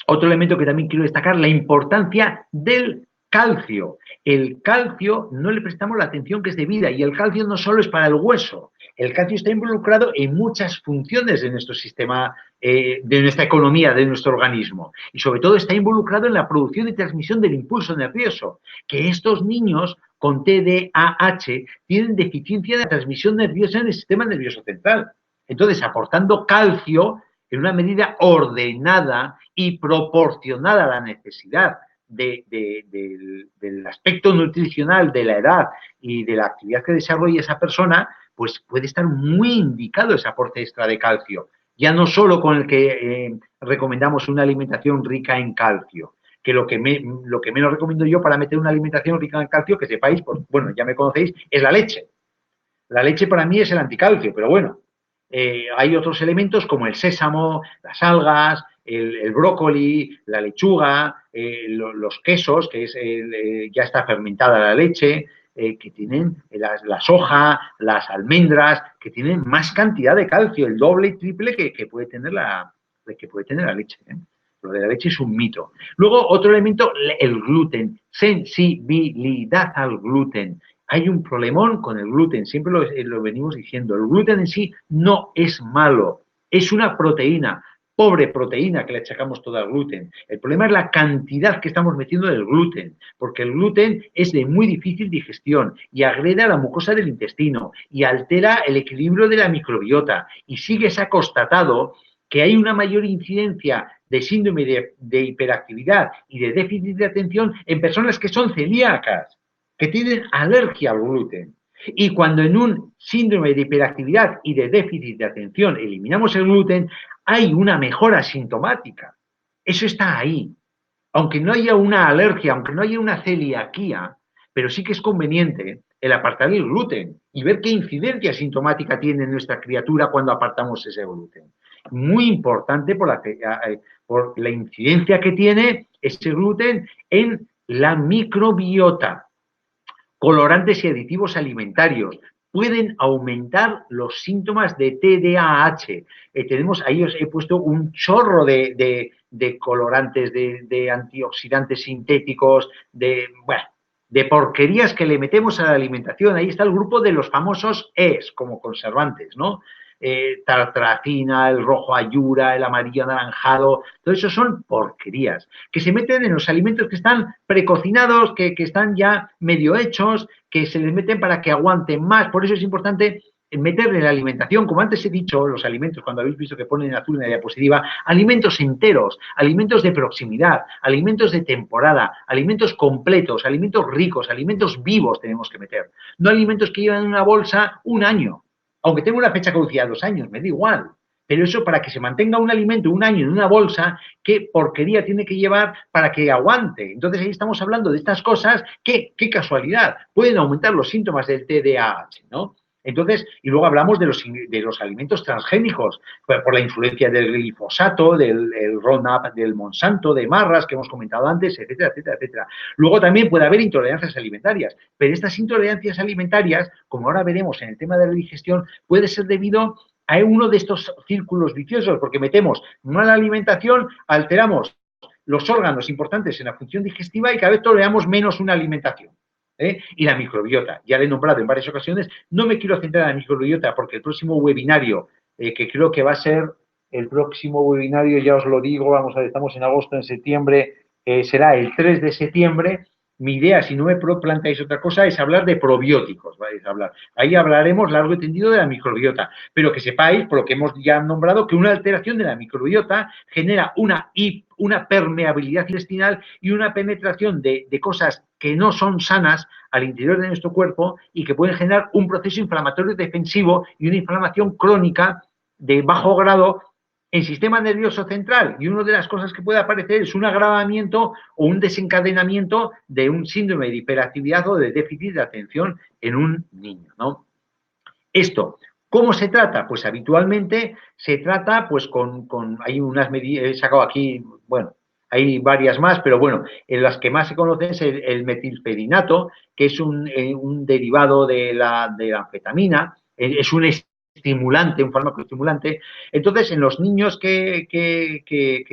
otro elemento que también quiero destacar, la importancia del calcio. El calcio no le prestamos la atención que es debida y el calcio no solo es para el hueso, el calcio está involucrado en muchas funciones de nuestro sistema, de nuestra economía, de nuestro organismo. Y sobre todo está involucrado en la producción y transmisión del impulso nervioso, que estos niños con TDAH tienen deficiencia de transmisión nerviosa en el sistema nervioso central. Entonces, aportando calcio en una medida ordenada y proporcionada a la necesidad del aspecto nutricional de la edad y de la actividad que desarrolla esa persona, pues puede estar muy indicado ese aporte extra de calcio. Ya no solo con el que recomendamos una alimentación rica en calcio, que lo que menos recomiendo yo para meter una alimentación rica en calcio, que sepáis, pues, bueno, ya me conocéis, es la leche. La leche para mí es el anticalcio, pero bueno, hay otros elementos como el sésamo, las algas, el brócoli, la lechuga, los quesos, que es ya está fermentada la leche, que tienen la soja, las almendras, que tienen más cantidad de calcio, el doble y triple que puede tener la leche, ¿eh? Lo de la leche es un mito. Luego, otro elemento, el gluten, sensibilidad al gluten. Hay un problemón con el gluten, siempre lo venimos diciendo. El gluten en sí no es malo, es una proteína, pobre proteína que le achacamos todo al gluten. El problema es la cantidad que estamos metiendo del gluten, porque el gluten es de muy difícil digestión y agrede a la mucosa del intestino y altera el equilibrio de la microbiota. Y sí que se ha constatado que hay una mayor incidencia de síndrome de hiperactividad y de déficit de atención en personas que son celíacas, que tienen alergia al gluten. Y cuando en un síndrome de hiperactividad y de déficit de atención eliminamos el gluten, hay una mejora sintomática. Eso está ahí. Aunque no haya una alergia, aunque no haya una celiaquía, pero sí que es conveniente el apartar el gluten y ver qué incidencia sintomática tiene nuestra criatura cuando apartamos ese gluten. Muy importante por la incidencia que tiene ese gluten en la microbiota. Colorantes y aditivos alimentarios pueden aumentar los síntomas de TDAH. Ahí os he puesto un chorro de colorantes, de antioxidantes sintéticos, de porquerías que le metemos a la alimentación. Ahí está el grupo de los famosos ES como conservantes, ¿no? Tartracina, el rojo ayura, el amarillo anaranjado, todo eso son porquerías que se meten en los alimentos que están precocinados, que están ya medio hechos, que se les meten para que aguanten más. Por eso es importante meterle en la alimentación, como antes he dicho, los alimentos, cuando habéis visto que ponen azul en la diapositiva, alimentos enteros, alimentos de proximidad, alimentos de temporada, alimentos completos, alimentos ricos, alimentos vivos tenemos que meter. No alimentos que llevan en una bolsa un año. Aunque tenga una fecha caducidad 2 años, me da igual. Pero eso para que se mantenga un alimento un año en una bolsa, ¿qué porquería tiene que llevar para que aguante? Entonces ahí estamos hablando de estas cosas que, qué casualidad, pueden aumentar los síntomas del TDAH, ¿no? Entonces, y luego hablamos de los alimentos transgénicos, por la influencia del glifosato, del Roundup, del Monsanto, de Marras, que hemos comentado antes, etcétera, etcétera, etcétera. Luego también puede haber intolerancias alimentarias, pero estas intolerancias alimentarias, como ahora veremos en el tema de la digestión, puede ser debido a uno de estos círculos viciosos, porque metemos mala alimentación, alteramos los órganos importantes en la función digestiva y cada vez toleramos menos una alimentación. Y la microbiota, ya la he nombrado en varias ocasiones, no me quiero centrar en la microbiota porque el próximo webinario, que creo que va a ser el próximo webinario, ya os lo digo, vamos a ver, estamos en agosto, en septiembre, será el 3 de septiembre. Mi idea, si no me planteáis otra cosa, es hablar de probióticos, vais a hablar. Ahí hablaremos largo y tendido de la microbiota, pero que sepáis, por lo que hemos ya nombrado, que una alteración de la microbiota genera una permeabilidad intestinal y una penetración de cosas que no son sanas al interior de nuestro cuerpo y que pueden generar un proceso inflamatorio defensivo y una inflamación crónica de bajo grado en sistema nervioso central y una de las cosas que puede aparecer es un agravamiento o un desencadenamiento de un síndrome de hiperactividad o de déficit de atención en un niño, ¿no? Esto, ¿cómo se trata? Pues habitualmente se trata pues hay unas medidas, he sacado aquí, bueno, hay varias más, pero bueno, en las que más se conocen es el metilfedinato, que es un derivado de la anfetamina, es un estimulante, un fármaco estimulante. Entonces, en los niños que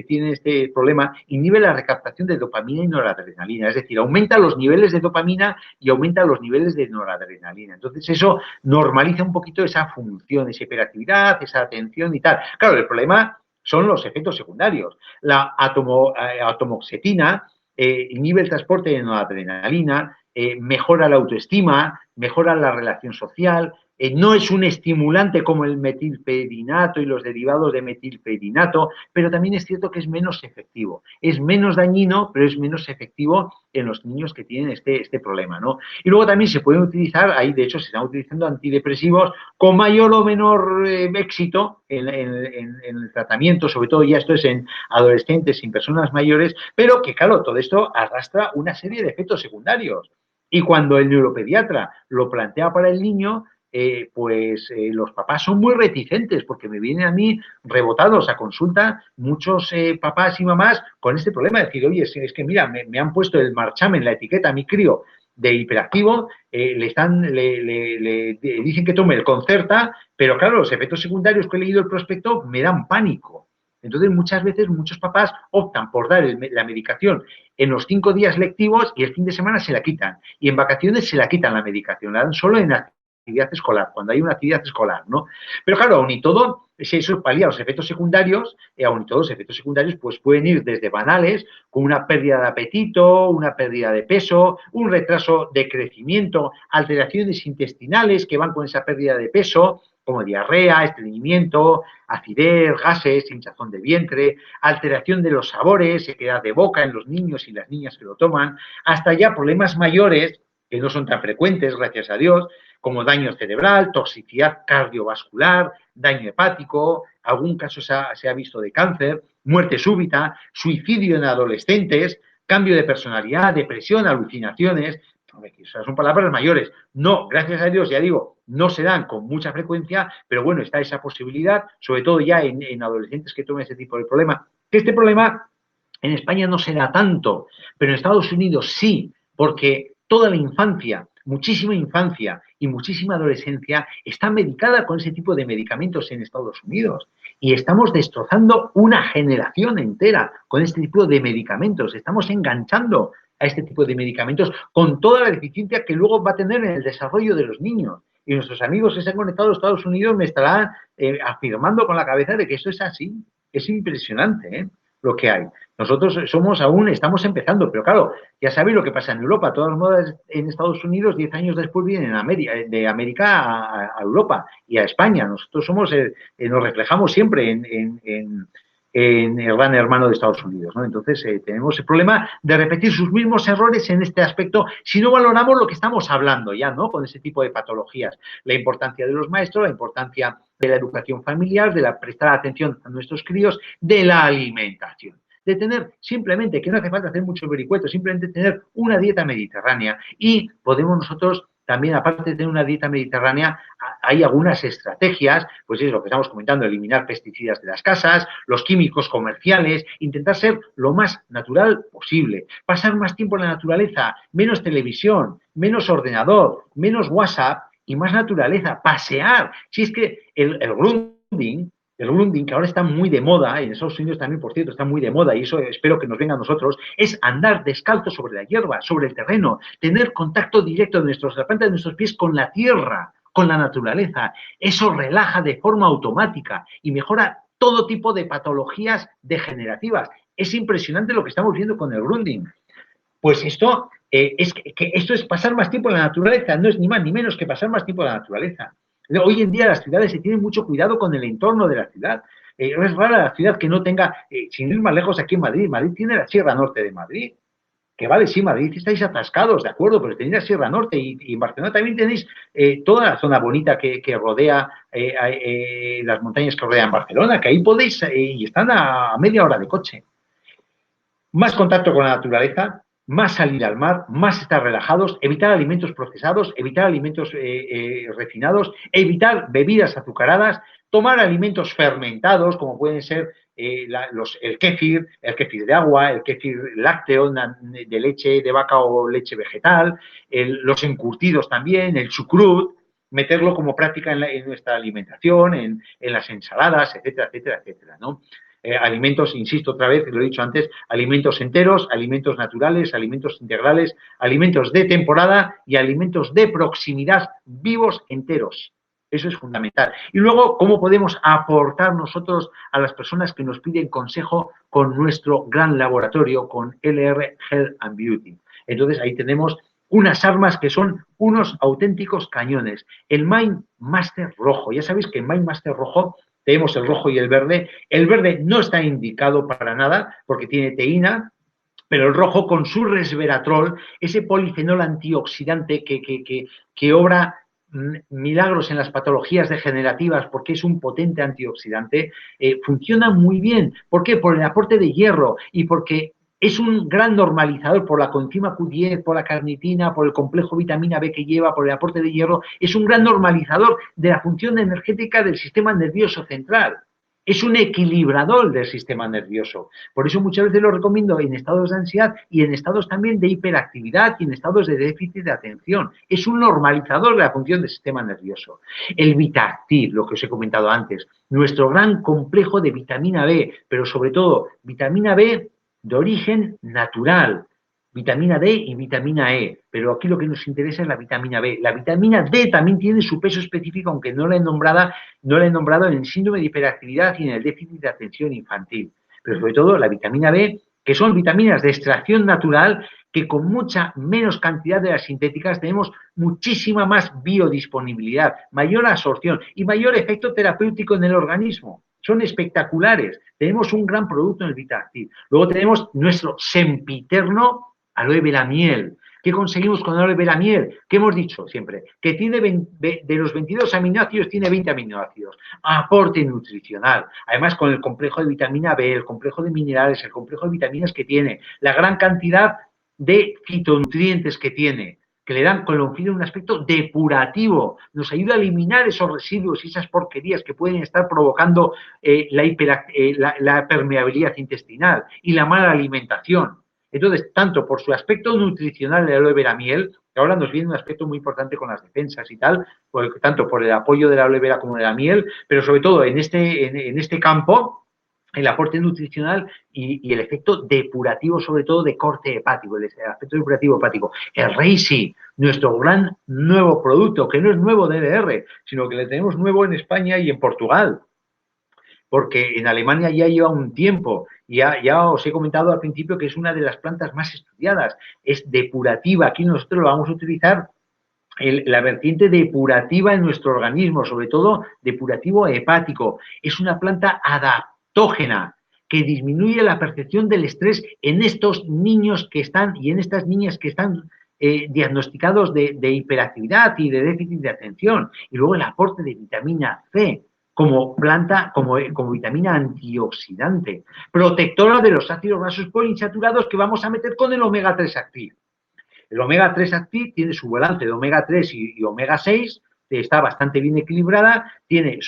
tienen este problema, inhibe la recaptación de dopamina y noradrenalina, es decir, aumenta los niveles de dopamina y aumenta los niveles de noradrenalina. Entonces, eso normaliza un poquito esa función, esa hiperactividad, esa atención y tal. Claro, el problema son los efectos secundarios. La atomoxetina inhibe el transporte de noradrenalina, mejora la autoestima, mejora la relación social, no es un estimulante como el metilfedinato y los derivados de metilfedinato, pero también es cierto que es menos efectivo. Es menos dañino, pero es menos efectivo en los niños que tienen este problema, ¿no? Y luego también se pueden utilizar, ahí de hecho se están utilizando antidepresivos con mayor o menor éxito en el tratamiento, sobre todo ya esto es en adolescentes y en personas mayores, pero que claro, todo esto arrastra una serie de efectos secundarios. Y cuando el neuropediatra lo plantea para el niño, los papás son muy reticentes porque me vienen a mí rebotados a consulta muchos papás y mamás con este problema de decir, oye, es que mira, me han puesto el marchamen, la etiqueta a mi crío de hiperactivo, le dicen que tome el Concerta, pero claro, los efectos secundarios que he leído el prospecto me dan pánico. Entonces, muchas veces, muchos papás optan por dar la medicación en los 5 días lectivos y el fin de semana se la quitan. Y en vacaciones se la quitan la medicación, la dan solo en actividad escolar, cuando hay una actividad escolar, ¿no? Pero claro, aún y todo, si eso palía los efectos secundarios, aún y todo los efectos secundarios pues pueden ir desde banales, con una pérdida de apetito, una pérdida de peso, un retraso de crecimiento, alteraciones intestinales que van con esa pérdida de peso, como diarrea, estreñimiento, acidez, gases, hinchazón de vientre, alteración de los sabores, sequedad de boca en los niños y las niñas que lo toman, hasta ya problemas mayores, que no son tan frecuentes, gracias a Dios, como daño cerebral, toxicidad cardiovascular, daño hepático, algún caso se ha visto de cáncer, muerte súbita, suicidio en adolescentes, cambio de personalidad, depresión, alucinaciones. Son palabras mayores. No, gracias a Dios, ya digo, no se dan con mucha frecuencia, pero bueno, está esa posibilidad, sobre todo ya en adolescentes que tomen ese tipo de problema. Que este problema en España no se da tanto, pero en Estados Unidos sí, porque toda la infancia, muchísima infancia y muchísima adolescencia está medicada con ese tipo de medicamentos en Estados Unidos. Y estamos destrozando una generación entera con este tipo de medicamentos. Estamos enganchando a este tipo de medicamentos con toda la deficiencia que luego va a tener en el desarrollo de los niños. Y nuestros amigos que se han conectado a Estados Unidos me estarán afirmando con la cabeza de que esto es así. Es impresionante, lo que hay. Nosotros estamos empezando, pero claro, ya sabéis lo que pasa en Europa. Todas las modas en Estados Unidos, 10 años después vienen de América a Europa y a España. Nosotros nos reflejamos siempre en el gran hermano de Estados Unidos, ¿no? Entonces, tenemos el problema de repetir sus mismos errores en este aspecto si no valoramos lo que estamos hablando ya, ¿no? Con ese tipo de patologías. La importancia de los maestros, la importancia de la educación familiar, de la prestar atención a nuestros críos, de la alimentación. De tener simplemente, que no hace falta hacer mucho vericueto, simplemente tener una dieta mediterránea y podemos nosotros también, aparte de tener una dieta mediterránea, hay algunas estrategias, pues es lo que estamos comentando, eliminar pesticidas de las casas, los químicos comerciales, intentar ser lo más natural posible, pasar más tiempo en la naturaleza, menos televisión, menos ordenador, menos WhatsApp y más naturaleza, pasear. Si es que el grounding, que ahora está muy de moda, y en Estados Unidos también, por cierto, está muy de moda, y eso espero que nos venga a nosotros, es andar descalzo sobre la hierba, sobre el terreno, tener contacto directo de la planta de nuestros pies con la tierra, con la naturaleza. Eso relaja de forma automática y mejora todo tipo de patologías degenerativas. Es impresionante lo que estamos viendo con el grounding. Pues esto esto es pasar más tiempo en la naturaleza, no es ni más ni menos que pasar más tiempo en la naturaleza. Hoy en día las ciudades se tienen mucho cuidado con el entorno de la ciudad. Es rara la ciudad que no tenga, sin ir más lejos aquí en Madrid, Madrid tiene la Sierra Norte de Madrid, Que vale, sí, Madrid estáis atascados, de acuerdo, pero tenéis la Sierra Norte y en Barcelona también tenéis toda la zona bonita que rodea las montañas que rodean Barcelona, que ahí podéis, y están a media hora de coche. Más contacto con la naturaleza, más salir al mar, más estar relajados, evitar alimentos procesados, evitar alimentos refinados, evitar bebidas azucaradas, tomar alimentos fermentados, como pueden ser el kéfir de agua, el kéfir lácteo de leche de vaca o leche vegetal, los encurtidos también, el chucrut, meterlo como práctica en nuestra alimentación, en las ensaladas, etcétera, etcétera, etcétera, ¿no? Alimentos, insisto otra vez, lo he dicho antes, alimentos enteros, alimentos naturales, alimentos integrales, alimentos de temporada y alimentos de proximidad, vivos enteros. Eso es fundamental. Y luego, ¿cómo podemos aportar nosotros a las personas que nos piden consejo con nuestro gran laboratorio, con LR Health and Beauty? Entonces, ahí tenemos unas armas que son unos auténticos cañones. El Mind Master rojo. Ya sabéis que el Mind Master rojo tenemos el rojo y el verde. El verde no está indicado para nada porque tiene teína, pero el rojo con su resveratrol, ese polifenol antioxidante que obra milagros en las patologías degenerativas porque es un potente antioxidante, funciona muy bien. ¿Por qué? Por el aporte de hierro y porque es un gran normalizador por la coenzima Q10, por la carnitina, por el complejo vitamina B que lleva, por el aporte de hierro. Es un gran normalizador de la función energética del sistema nervioso central. Es un equilibrador del sistema nervioso. Por eso muchas veces lo recomiendo en estados de ansiedad y en estados también de hiperactividad y en estados de déficit de atención. Es un normalizador de la función del sistema nervioso. El Vitactiv, lo que os he comentado antes, nuestro gran complejo de vitamina B, pero sobre todo vitamina B de origen natural, vitamina D y vitamina E, pero aquí lo que nos interesa es la vitamina B. La vitamina D también tiene su peso específico, aunque no la he nombrado en el síndrome de hiperactividad y en el déficit de atención infantil. Pero sobre todo la vitamina B, que son vitaminas de extracción natural, que con mucha menos cantidad de las sintéticas tenemos muchísima más biodisponibilidad, mayor absorción y mayor efecto terapéutico en el organismo. Son espectaculares. Tenemos un gran producto en el Vitactiv. Luego tenemos nuestro sempiterno aloe vera miel. ¿Qué conseguimos con aloe vera miel? ¿Qué hemos dicho siempre? Que tiene de los 22 aminoácidos, tiene 20 aminoácidos. Aporte nutricional. Además, con el complejo de vitamina B, el complejo de minerales, el complejo de vitaminas que tiene, la gran cantidad de fitonutrientes que tiene, que le dan con un aspecto depurativo, nos ayuda a eliminar esos residuos y esas porquerías que pueden estar provocando la permeabilidad intestinal y la mala alimentación. Entonces, tanto por su aspecto nutricional de la aloe vera miel, que ahora nos viene un aspecto muy importante con las defensas y tal, tanto por el apoyo de la aloe vera como de la miel, pero sobre todo en este campo, el aporte nutricional y el efecto depurativo, sobre todo de corte hepático, el aspecto depurativo hepático. El Reishi, nuestro gran nuevo producto, que no es nuevo de LR, sino que le tenemos nuevo en España y en Portugal, porque en Alemania ya lleva un tiempo. Ya os he comentado al principio que es una de las plantas más estudiadas, es depurativa. Aquí nosotros lo vamos a utilizar la vertiente depurativa en nuestro organismo, sobre todo depurativo hepático. Es una planta adaptógena que disminuye la percepción del estrés en estos niños que están y en estas niñas que están diagnosticados de hiperactividad y de déficit de atención. Y luego el aporte de vitamina C como planta, como vitamina antioxidante, protectora de los ácidos grasos poliinsaturados que vamos a meter con el omega 3 activo. El omega 3 active tiene su balance de omega 3 y omega 6, está bastante bien equilibrada, tiene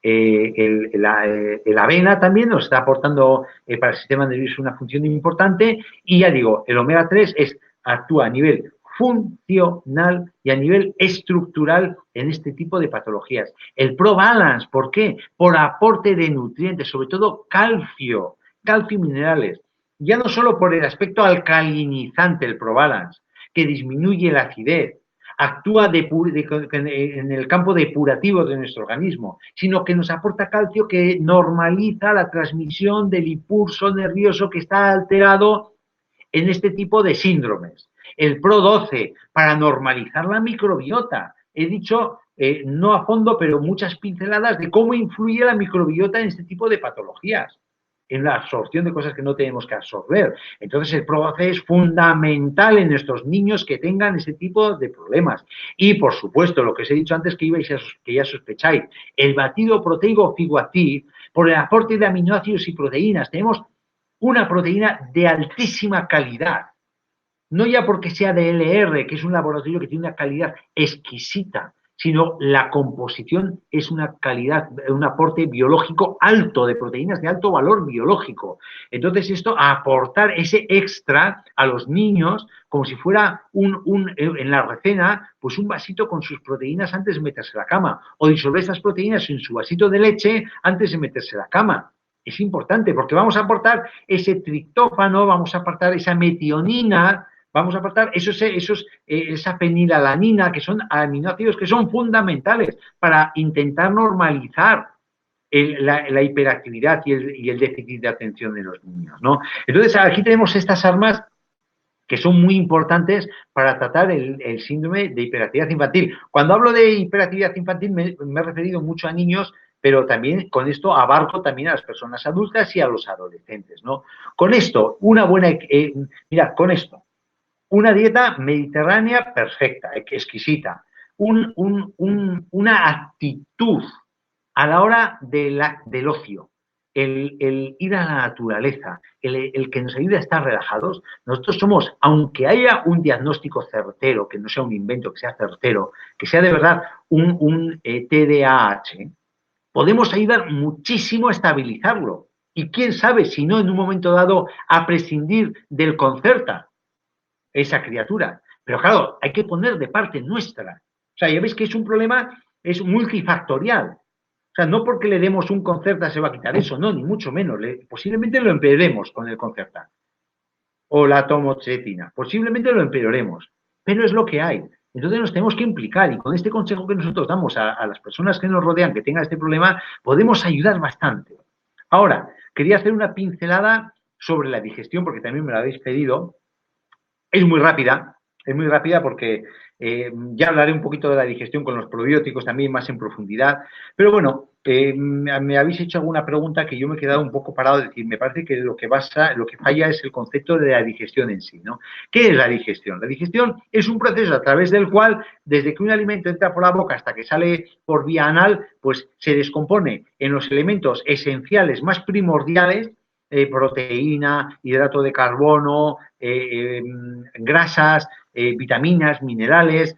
el avena también nos está aportando para el sistema nervioso una función importante y ya digo, el omega 3 actúa a nivel funcional y a nivel estructural en este tipo de patologías. El Pro Balance, ¿por qué? Por aporte de nutrientes, sobre todo calcio y minerales. Ya no solo por el aspecto alcalinizante, el Pro Balance, que disminuye la acidez, actúa en el campo depurativo de nuestro organismo, sino que nos aporta calcio que normaliza la transmisión del impulso nervioso que está alterado en este tipo de síndromes. El Pro 12, para normalizar la microbiota. He dicho, no a fondo, pero muchas pinceladas de cómo influye la microbiota en este tipo de patologías. en la absorción de cosas que no tenemos que absorber. Entonces, el PROAC es fundamental en estos niños que tengan ese tipo de problemas. Y, por supuesto, lo que os he dicho antes que ya sospecháis, el batido proteico Figuactiv, por el aporte de aminoácidos y proteínas. Tenemos una proteína de altísima calidad. No ya porque sea de LR, que es un laboratorio que tiene una calidad exquisita, sino la composición es una calidad, un aporte biológico alto, de proteínas de alto valor biológico. Entonces, esto a aportar ese extra a los niños, como si fuera en la recena, pues un vasito con sus proteínas antes de meterse a la cama, o disolver esas proteínas en su vasito de leche antes de meterse a la cama. Es importante porque vamos a aportar ese triptófano, vamos a aportar esa metionina, vamos a aportar esa fenilalanina, que son aminoácidos que son fundamentales para intentar normalizar la hiperactividad y el déficit de atención de los niños, ¿no? Entonces, aquí tenemos estas armas que son muy importantes para tratar el síndrome de hiperactividad infantil. Cuando hablo de hiperactividad infantil me he referido mucho a niños, pero también con esto abarco también a las personas adultas y a los adolescentes, ¿no? Con esto, mirad, con esto, una dieta mediterránea perfecta, exquisita, una actitud a la hora del ocio, el ir a la naturaleza, el que nos ayude a estar relajados. Nosotros somos, aunque haya un diagnóstico certero, que no sea un invento, que sea certero, que sea de verdad un TDAH, podemos ayudar muchísimo a estabilizarlo. Y quién sabe si no en un momento dado a prescindir del Concerta, esa criatura. Pero claro, hay que poner de parte nuestra. O sea, ya veis que es un problema, es multifactorial. O sea, no porque le demos un Concerta se va a quitar eso, no, ni mucho menos. Posiblemente lo empeoremos con el Concerta. O la tomoxetina. Posiblemente lo empeoremos. Pero es lo que hay. Entonces nos tenemos que implicar y con este consejo que nosotros damos a las personas que nos rodean que tengan este problema, podemos ayudar bastante. Ahora, quería hacer una pincelada sobre la digestión, porque también me la habéis pedido. Es muy rápida porque ya hablaré un poquito de la digestión con los probióticos también más en profundidad, pero bueno, me habéis hecho alguna pregunta que yo me he quedado un poco parado de decir, me parece que lo que falla es el concepto de la digestión en sí, ¿no? ¿Qué es la digestión? La digestión es un proceso a través del cual, desde que un alimento entra por la boca hasta que sale por vía anal, pues se descompone en los elementos esenciales más primordiales, proteína, hidrato de carbono, grasas, vitaminas, minerales,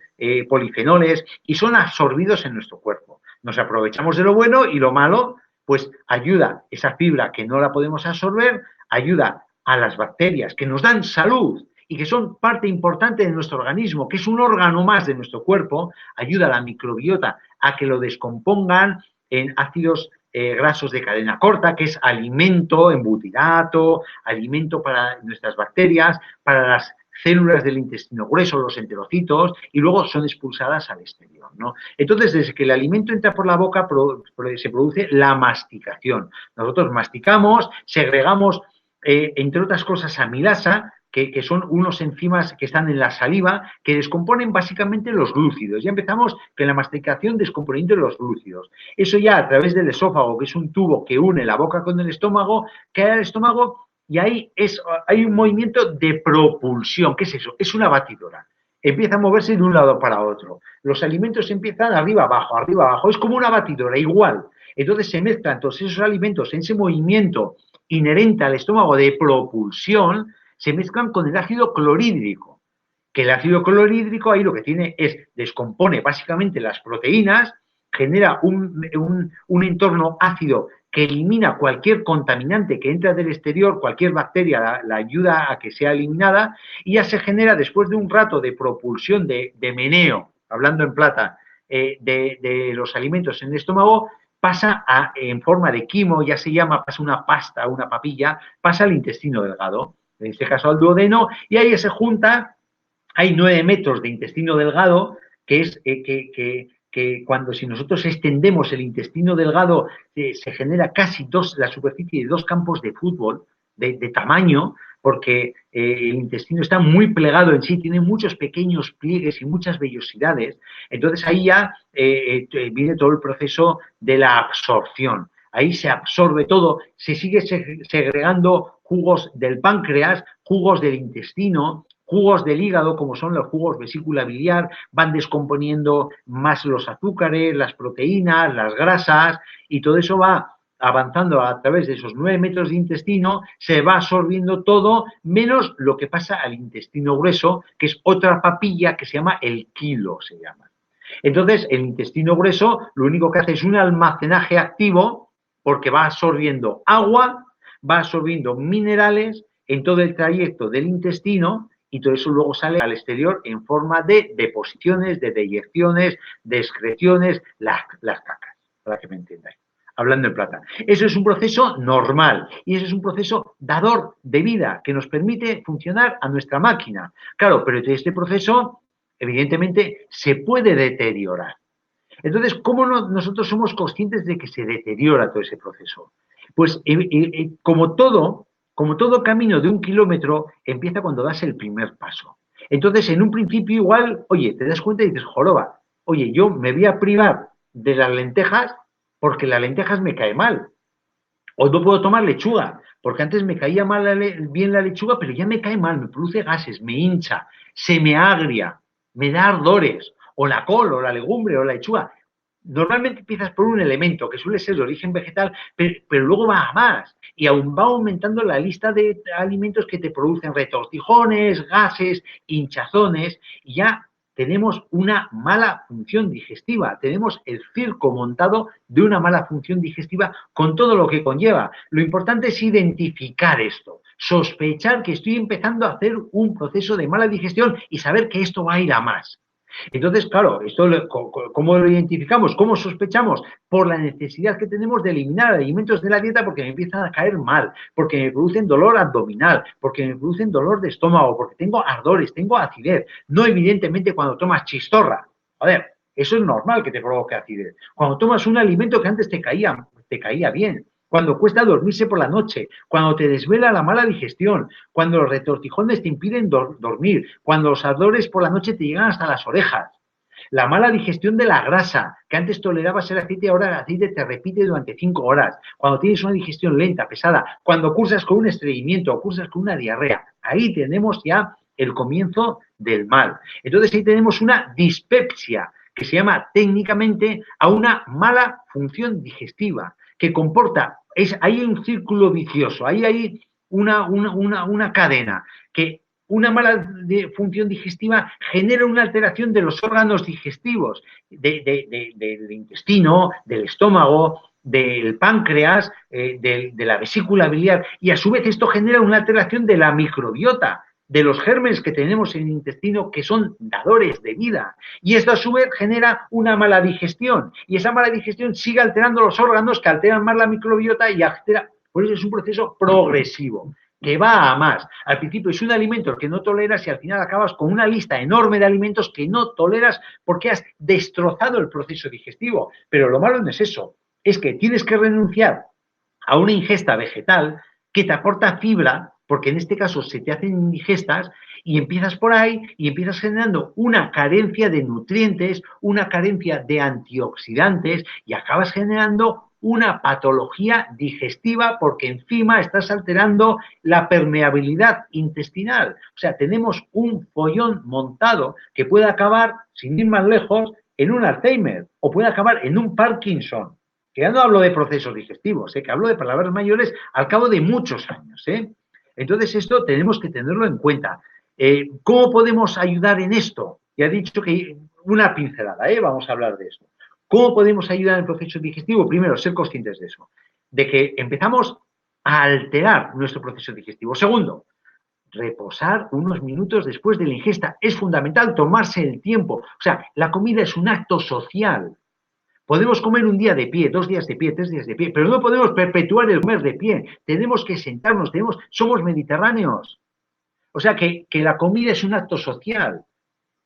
polifenoles, y son absorbidos en nuestro cuerpo. Nos aprovechamos de lo bueno y lo malo, pues ayuda esa fibra que no la podemos absorber, ayuda a las bacterias que nos dan salud y que son parte importante de nuestro organismo, que es un órgano más de nuestro cuerpo, ayuda a la microbiota a que lo descompongan en ácidos grasos de cadena corta, que es alimento en butirato, alimento para nuestras bacterias, para las células del intestino grueso, los enterocitos, y luego son expulsadas al exterior, ¿no? Entonces, desde que el alimento entra por la boca, se produce la masticación. Nosotros masticamos, segregamos, entre otras cosas, amilasa, que son unos enzimas que están en la saliva, que descomponen básicamente los glúcidos. Ya empezamos con la masticación descomponiendo los glúcidos. Eso ya a través del esófago, que es un tubo que une la boca con el estómago, cae al estómago y ahí hay un movimiento de propulsión. ¿Qué es eso? Es una batidora. Empieza a moverse de un lado para otro. Los alimentos empiezan arriba, abajo. Es como una batidora, igual. Entonces se mezclan todos esos alimentos en ese movimiento inherente al estómago de propulsión, se mezclan con el ácido clorhídrico, que el ácido clorhídrico ahí lo que tiene es, descompone básicamente las proteínas, genera un entorno ácido que elimina cualquier contaminante que entra del exterior, cualquier bacteria la ayuda a que sea eliminada, y ya se genera, después de un rato de propulsión, de meneo, hablando en plata, de los alimentos en el estómago, pasa en forma de quimo, ya se llama, pasa una pasta, una papilla, pasa al intestino delgado, en este caso al duodeno, y ahí se junta, hay 9 metros de intestino delgado, que es que cuando si nosotros extendemos el intestino delgado, se genera casi la superficie de 2 campos de fútbol de tamaño, porque el intestino está muy plegado en sí, tiene muchos pequeños pliegues y muchas vellosidades. Entonces ahí ya viene todo el proceso de la absorción. ahí se absorbe todo, se sigue segregando jugos del páncreas, jugos del intestino, jugos del hígado, como son los jugos vesícula biliar, van descomponiendo más los azúcares, las proteínas, las grasas, y todo eso va avanzando a través de esos 9 metros de intestino, se va absorbiendo todo, menos lo que pasa al intestino grueso, que es otra papilla que se llama el quilo, se llama. Entonces, el intestino grueso lo único que hace es un almacenaje activo porque va absorbiendo agua, va absorbiendo minerales en todo el trayecto del intestino y todo eso luego sale al exterior en forma de deposiciones, de deyecciones, de excreciones, las cacas, para que me entendáis. Hablando en plata. Eso es un proceso normal y eso es un proceso dador de vida que nos permite funcionar a nuestra máquina. Claro, pero este proceso evidentemente se puede deteriorar. Entonces, ¿cómo nosotros somos conscientes de que se deteriora todo ese proceso? Pues como todo camino de 1 kilómetro empieza cuando das el primer paso. Entonces, en un principio igual, oye, te das cuenta y dices, joroba, oye, yo me voy a privar de las lentejas porque las lentejas me cae mal. O no puedo tomar lechuga, porque antes me caía mal bien la lechuga, pero ya me cae mal, me produce gases, me hincha, se me agria, me da ardores, o la col, o la legumbre, o la lechuga. Normalmente empiezas por un elemento que suele ser de origen vegetal, pero luego va a más y aún va aumentando la lista de alimentos que te producen retortijones, gases, hinchazones y ya tenemos una mala función digestiva, tenemos el circo montado de una mala función digestiva con todo lo que conlleva. Lo importante es identificar esto, sospechar que estoy empezando a hacer un proceso de mala digestión y saber que esto va a ir a más. Entonces, claro, esto ¿cómo lo identificamos? ¿Cómo sospechamos? Por la necesidad que tenemos de eliminar alimentos de la dieta porque me empiezan a caer mal, porque me producen dolor abdominal, porque me producen dolor de estómago, porque tengo ardores, tengo acidez. No evidentemente cuando tomas chistorra. Joder, eso es normal que te provoque acidez. Cuando tomas un alimento que antes te caía bien, cuando cuesta dormirse por la noche, cuando te desvela la mala digestión, cuando los retortijones te impiden dormir, cuando los ardores por la noche te llegan hasta las orejas, la mala digestión de la grasa, que antes tolerabas el aceite, ahora el aceite te repite durante 5 horas, cuando tienes una digestión lenta, pesada, cuando cursas con un estreñimiento o cursas con una diarrea, ahí tenemos ya el comienzo del mal. Entonces ahí tenemos una dispepsia, que se llama técnicamente a una mala función digestiva, que comporta, ahí hay un círculo vicioso, ahí hay una cadena, que una mala función digestiva genera una alteración de los órganos digestivos, del intestino, del estómago, del páncreas, de la vesícula biliar, y a su vez esto genera una alteración de la microbiota, de los gérmenes que tenemos en el intestino que son dadores de vida. Y esto a su vez genera una mala digestión. Y esa mala digestión sigue alterando los órganos que alteran más la microbiota y altera. Por eso es un proceso progresivo que va a más. Al principio es un alimento que no toleras y al final acabas con una lista enorme de alimentos que no toleras porque has destrozado el proceso digestivo. Pero lo malo no es eso, es que tienes que renunciar a una ingesta vegetal que te aporta fibra, porque en este caso se te hacen indigestas, y empiezas por ahí y empiezas generando una carencia de nutrientes, una carencia de antioxidantes y acabas generando una patología digestiva porque encima estás alterando la permeabilidad intestinal. O sea, tenemos un follón montado que puede acabar, sin ir más lejos, en un Alzheimer o puede acabar en un Parkinson. Que ya no hablo de procesos digestivos, que hablo de palabras mayores al cabo de muchos años. Entonces, esto tenemos que tenerlo en cuenta. ¿Cómo podemos ayudar en esto? Ya he dicho que una pincelada, vamos a hablar de esto. ¿Cómo podemos ayudar en el proceso digestivo? Primero, ser conscientes de eso, de que empezamos a alterar nuestro proceso digestivo. Segundo, reposar unos minutos después de la ingesta. Es fundamental tomarse el tiempo. O sea, la comida es un acto social. Podemos comer un día de pie, 2 días de pie, 3 días de pie, pero no podemos perpetuar el comer de pie. Tenemos que sentarnos, somos mediterráneos. O sea que la comida es un acto social,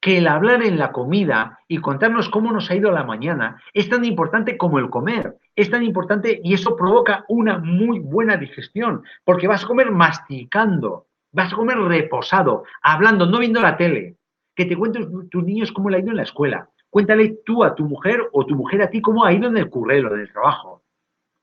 que el hablar en la comida y contarnos cómo nos ha ido la mañana es tan importante como el comer. Es tan importante y eso provoca una muy buena digestión, porque vas a comer masticando, vas a comer reposado, hablando, no viendo la tele. Que te cuenten tus niños cómo le ha ido en la escuela. Cuéntale tú a tu mujer o tu mujer a ti cómo ha ido en el currero, en el trabajo.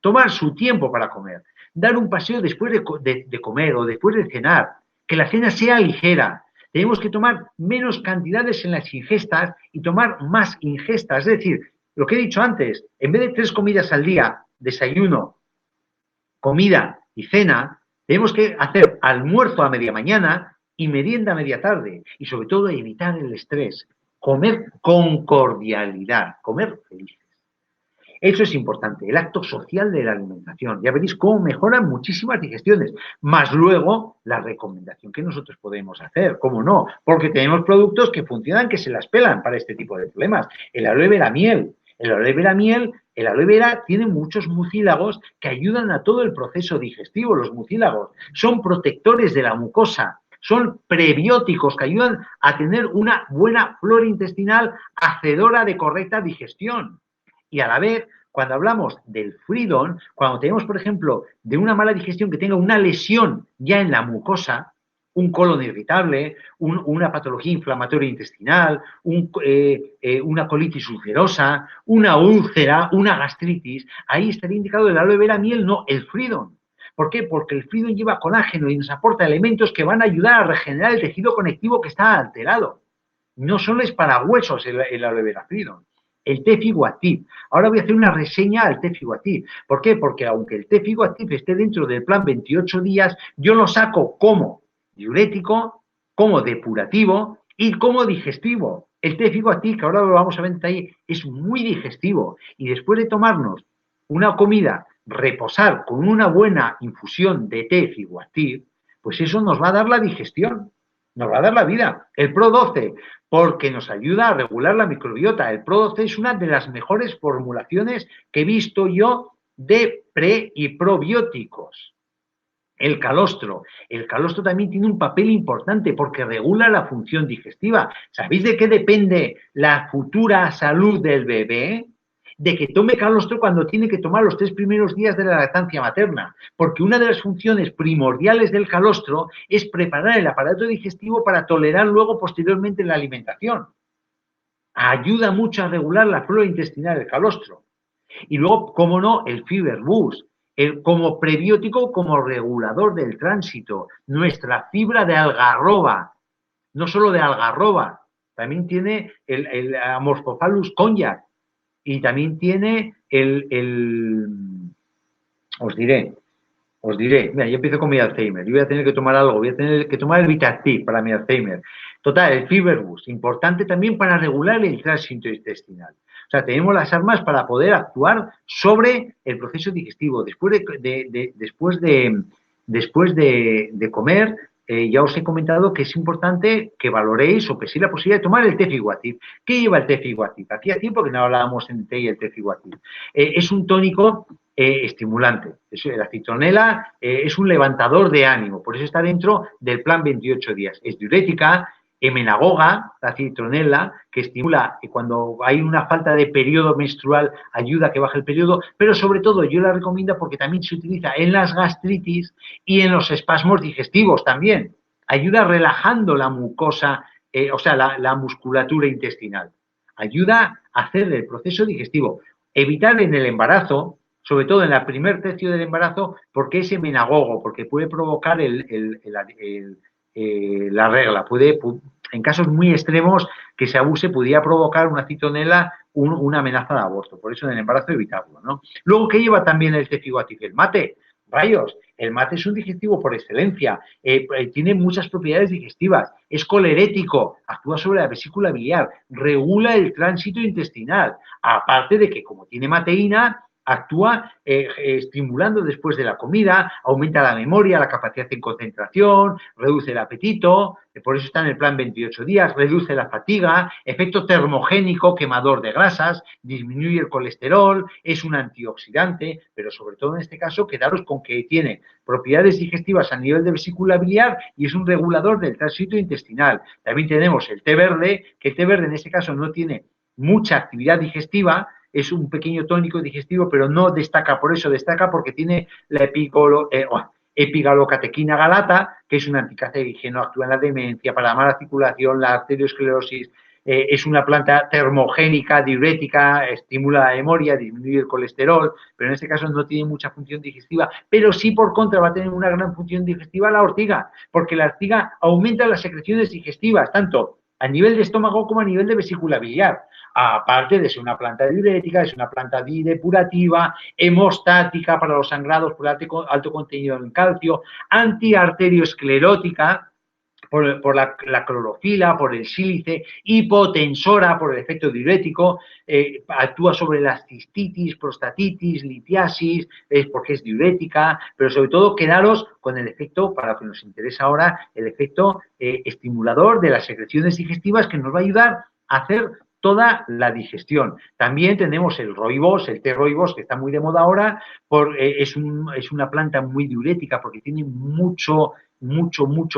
tomar su tiempo para comer, dar un paseo después de comer o después de cenar, que la cena sea ligera. Tenemos que tomar menos cantidades en las ingestas y tomar más ingestas. Es decir, lo que he dicho antes, en vez de 3 comidas al día, desayuno, comida y cena, tenemos que hacer almuerzo a media mañana y merienda a media tarde. Y sobre todo evitar el estrés. Comer con cordialidad, comer felices. Eso es importante, el acto social de la alimentación. Ya veréis cómo mejoran muchísimas digestiones. Más luego, la recomendación que nosotros podemos hacer, ¿cómo no? Porque tenemos productos que funcionan, que se las pelan para este tipo de problemas. El aloe vera miel. El aloe vera tiene muchos mucílagos que ayudan a todo el proceso digestivo. Los mucílagos son protectores de la mucosa. Son prebióticos que ayudan a tener una buena flora intestinal hacedora de correcta digestión. Y a la vez, cuando hablamos del Fridon, cuando tenemos, por ejemplo, de una mala digestión que tenga una lesión ya en la mucosa, un colon irritable, una patología inflamatoria intestinal, una colitis ulcerosa, una úlcera, una gastritis, ahí estaría indicado el aloe vera miel, no el Fridon. ¿Por qué? Porque el Fridon lleva colágeno y nos aporta elementos que van a ayudar a regenerar el tejido conectivo que está alterado. No solo es para huesos el aloe vera Fridon. El té Figuactiv. Ahora voy a hacer una reseña al té Figuactiv. ¿Por qué? Porque aunque el té Figuactiv esté dentro del plan 28 días, yo lo saco como diurético, como depurativo y como digestivo. El té Figuactiv, que ahora lo vamos a ver en detalle, es muy digestivo. Y después de tomarnos una comida, reposar con una buena infusión de té Figuactiv, pues eso nos va a dar la digestión. Nos va a dar la vida. El Pro 12, porque nos ayuda a regular la microbiota. El Pro 12 es una de las mejores formulaciones que he visto yo de pre y probióticos. El calostro. El calostro también tiene un papel importante porque regula la función digestiva. ¿Sabéis de qué depende la futura salud del bebé? De que tome calostro cuando tiene que tomar los 3 primeros días de la lactancia materna, porque una de las funciones primordiales del calostro es preparar el aparato digestivo para tolerar luego posteriormente la alimentación. Ayuda mucho a regular la flora intestinal el calostro. Y luego, cómo no, el Fiber Boost, como prebiótico, como regulador del tránsito, nuestra fibra de algarroba, no solo de algarroba, también tiene el Amorphophallus cognac, y también tiene os diré, mira, yo empiezo con mi Alzheimer, yo voy a tener que tomar algo, voy a tener que tomar el Vitactiv para mi Alzheimer. Total, el Fiberbus, importante también para regular el tránsito intestinal. O sea, tenemos las armas para poder actuar sobre el proceso digestivo. Después de comer, ya os he comentado que es importante que valoréis o penséis la posibilidad de tomar el té Figuactiv. ¿Qué lleva el té Figuactiv? Hacía tiempo que no hablábamos en té y el té Figuactiv. Es un tónico estimulante. La citronela es un levantador de ánimo, por eso está dentro del plan 28 días. Es diurética, emenagoga, la citronela, que estimula cuando hay una falta de periodo menstrual, ayuda a que baje el periodo, pero sobre todo yo la recomiendo porque también se utiliza en las gastritis y en los espasmos digestivos también. Ayuda relajando la mucosa, o sea, la musculatura intestinal. Ayuda a hacer el proceso digestivo. Evitar en el embarazo, sobre todo en el primer tercio del embarazo, porque es emenagogo, porque puede provocar la regla. En casos muy extremos que se abuse, podría provocar una citronela, una amenaza de aborto. Por eso en el embarazo evitarlo, ¿no? Luego, ¿qué lleva también el té Figuactiv? El mate. Rayos, el mate es un digestivo por excelencia, tiene muchas propiedades digestivas, es colerético, actúa sobre la vesícula biliar, regula el tránsito intestinal, aparte de que como tiene mateína, actúa estimulando después de la comida, aumenta la memoria, la capacidad de concentración, reduce el apetito, por eso está en el plan 28 días, reduce la fatiga, efecto termogénico, quemador de grasas, disminuye el colesterol, es un antioxidante, pero sobre todo en este caso quedaros con que tiene propiedades digestivas a nivel de vesícula biliar y es un regulador del tránsito intestinal. También tenemos el té verde, que el té verde en este caso no tiene mucha actividad digestiva, es un pequeño tónico digestivo, pero no destaca por eso, destaca porque tiene la epigalocatequina galata, que es un anticancerígeno, actúa en la demencia, para la mala circulación, la arteriosclerosis, es una planta termogénica, diurética, estimula la memoria, disminuye el colesterol, pero en este caso no tiene mucha función digestiva, pero sí por contra va a tener una gran función digestiva la ortiga, porque la ortiga aumenta las secreciones digestivas, tanto a nivel de estómago como a nivel de vesícula biliar. Aparte de ser una planta diurética, es una planta depurativa, hemostática para los sangrados por alto contenido en calcio, antiarterioesclerótica, por la clorofila, por el sílice, hipotensora por el efecto diurético, actúa sobre las cistitis, prostatitis, litiasis, porque es diurética, pero sobre todo quedaros con el efecto, para lo que nos interesa ahora, el efecto estimulador de las secreciones digestivas que nos va a ayudar a hacer toda la digestión. También tenemos el roibos, el té roibos, que está muy de moda ahora, es una planta muy diurética porque tiene mucho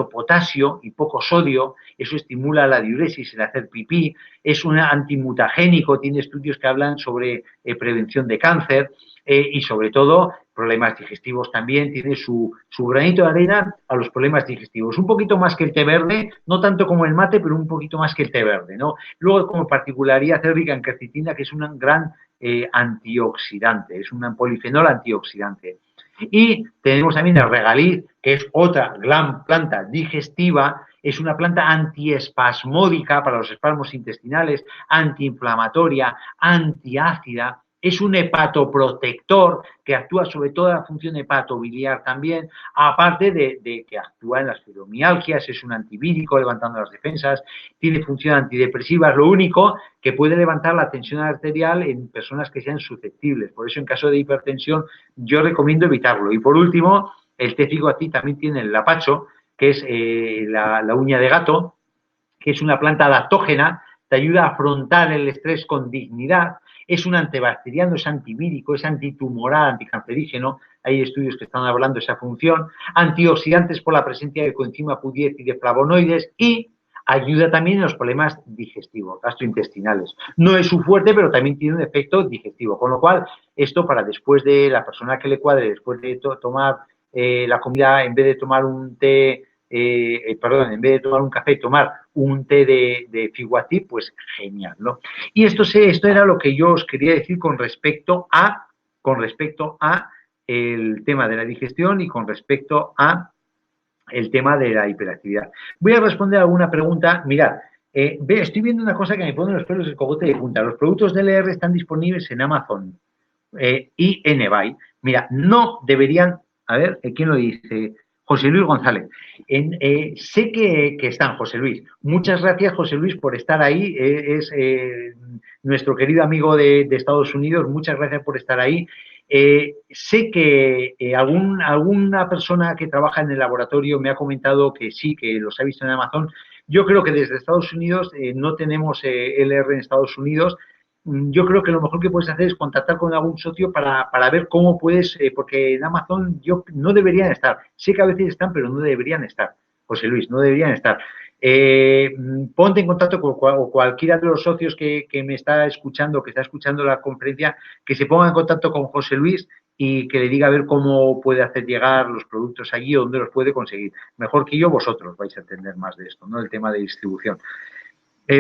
potasio y poco sodio, eso estimula la diuresis, el hacer pipí, es un antimutagénico, tiene estudios que hablan sobre prevención de cáncer y sobre todo problemas digestivos también, tiene su granito de arena a los problemas digestivos, un poquito más que el té verde, no tanto como el mate, pero un poquito más que el té verde, ¿no? Luego, como particularidad, es rica en quercetina, que es un gran antioxidante, es un polifenol antioxidante. Y tenemos también el regaliz, que es otra gran planta digestiva, es una planta antiespasmódica para los espasmos intestinales, antiinflamatoria, antiácida, es un hepatoprotector que actúa sobre toda la función hepatobiliar también, aparte de que actúa en las fibromialgias, es un antivírico levantando las defensas, tiene función antidepresiva, es lo único que puede levantar la tensión arterial en personas que sean susceptibles. Por eso, en caso de hipertensión, yo recomiendo evitarlo. Y por último, el té ciguatí también tiene el lapacho, que es la uña de gato, que es una planta adaptógena, te ayuda a afrontar el estrés con dignidad, es un antibacteriano, es antivírico, es antitumoral, anticancerígeno, hay estudios que están hablando de esa función, antioxidantes por la presencia de coenzima Q10 y de flavonoides y ayuda también en los problemas digestivos, gastrointestinales. No es su fuerte, pero también tiene un efecto digestivo, con lo cual esto para después de la persona que le cuadre, después de tomar la comida, en vez de tomar un té, en vez de tomar un café, tomar un té de figuatí, pues genial, ¿no? Y esto era lo que yo os quería decir con respecto a el tema de la digestión y con respecto a el tema de la hiperactividad. Voy a responder a alguna pregunta. Mirad, estoy viendo una cosa que me pone los pelos del cogote de punta. Los productos de LR están disponibles en Amazon y en eBay. Mira, no deberían, a ver, ¿quién lo dice? José Luis González. Sé que están, José Luis. Muchas gracias, José Luis, por estar ahí. Es nuestro querido amigo de Estados Unidos. Muchas gracias por estar ahí. Sé que alguna persona que trabaja en el laboratorio me ha comentado que sí, que los ha visto en Amazon. Yo creo que desde Estados Unidos no tenemos LR en Estados Unidos. Yo creo que lo mejor que puedes hacer es contactar con algún socio para ver cómo puedes, porque en Amazon no deberían estar. Sé que a veces están, pero no deberían estar, José Luis, no deberían estar. Ponte en contacto con cualquiera de los socios que me está escuchando, que está escuchando la conferencia, que se ponga en contacto con José Luis y que le diga a ver cómo puede hacer llegar los productos allí o dónde los puede conseguir. Mejor que yo, vosotros vais a entender más de esto, ¿no? El tema de distribución.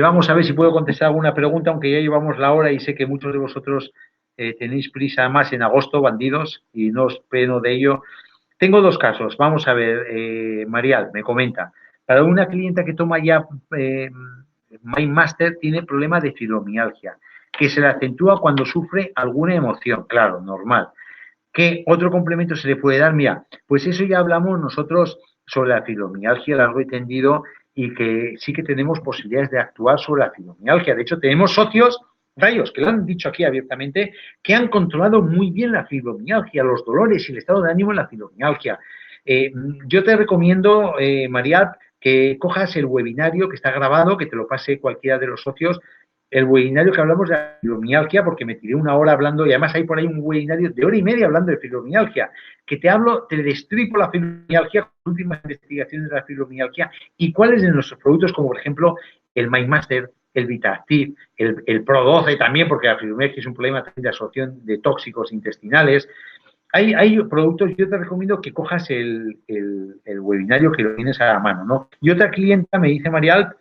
Vamos a ver si puedo contestar alguna pregunta, aunque ya llevamos la hora y sé que muchos de vosotros tenéis prisa más en agosto, bandidos, y no os peno de ello. Tengo dos casos. Vamos a ver, Marial me comenta. Para una clienta que toma ya Mindmaster tiene problema de fibromialgia, que se le acentúa cuando sufre alguna emoción. Claro, normal. ¿Qué otro complemento se le puede dar? Mira, pues eso ya hablamos nosotros sobre la fibromialgia largo y tendido y que sí que tenemos posibilidades de actuar sobre la fibromialgia. De hecho, tenemos socios, rayos, que lo han dicho aquí abiertamente, que han controlado muy bien la fibromialgia, los dolores y el estado de ánimo en la fibromialgia. Yo te recomiendo, María, que cojas el webinario que está grabado, que te lo pase cualquiera de los socios, el webinario que hablamos de la fibromialgia, porque me tiré una hora hablando, y además hay por ahí un webinario de hora y media hablando de fibromialgia, que te destripo la fibromialgia, las últimas investigaciones de la fibromialgia y cuáles de nuestros productos, como por ejemplo el Mindmaster, el VitaActive, el Pro12 también, porque la fibromialgia es un problema de absorción de tóxicos intestinales. Hay productos, yo te recomiendo que cojas el webinario que lo tienes a la mano, ¿no? Y otra clienta me dice, Marial,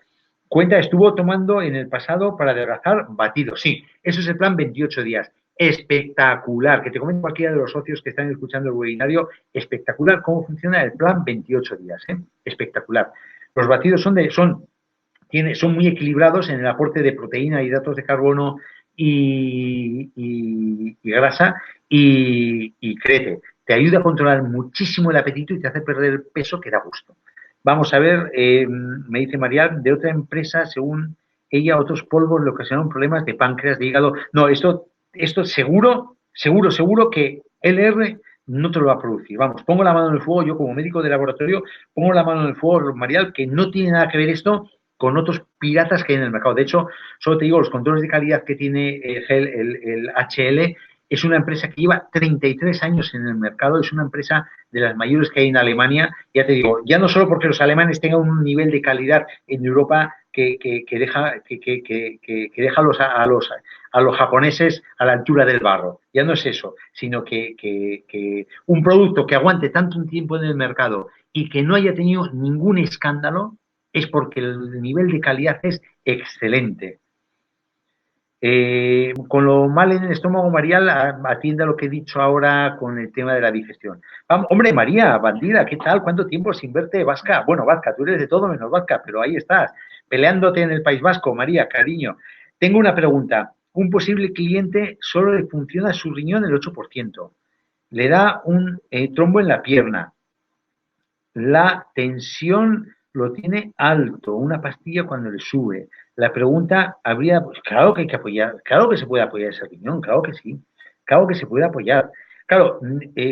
Cuenta, estuvo tomando en el pasado para adelgazar batidos. Sí, eso es el plan 28 días. Espectacular. Que te comenten cualquiera de los socios que están escuchando el webinario. Espectacular cómo funciona el plan 28 días. Espectacular. Los batidos son muy equilibrados en el aporte de proteína, hidratos de carbono y grasa y créete, te ayuda a controlar muchísimo el apetito y te hace perder el peso que da gusto. Vamos a ver, me dice María, de otra empresa, según ella, otros polvos le ocasionaron problemas de páncreas, de hígado. No, esto seguro que LR no te lo va a producir. Vamos, pongo la mano en el fuego, yo como médico de laboratorio, pongo la mano en el fuego, Marial, que no tiene nada que ver esto con otros piratas que hay en el mercado. De hecho, solo te digo, los controles de calidad que tiene el HL es una empresa que lleva 33 años en el mercado, es una empresa de las mayores que hay en Alemania. Ya te digo, ya no solo porque los alemanes tengan un nivel de calidad en Europa que deja a los japoneses a la altura del barro. Ya no es eso, sino que un producto que aguante tanto un tiempo en el mercado y que no haya tenido ningún escándalo, es porque el nivel de calidad es excelente. Con lo mal en el estómago, Marial, atienda lo que he dicho ahora con el tema de la digestión. Vamos, hombre, María, bandida, ¿qué tal? ¿Cuánto tiempo sin verte, Vasca? Bueno, Vasca, tú eres de todo menos Vasca, pero ahí estás, peleándote en el País Vasco, María, cariño. Tengo una pregunta. Un posible cliente solo le funciona su riñón el 8%. Le da un trombo en la pierna. La tensión lo tiene alto, una pastilla cuando le sube. La pregunta habría, pues claro que hay que apoyar, claro que se puede apoyar ese riñón, claro que sí, claro que se puede apoyar. Claro,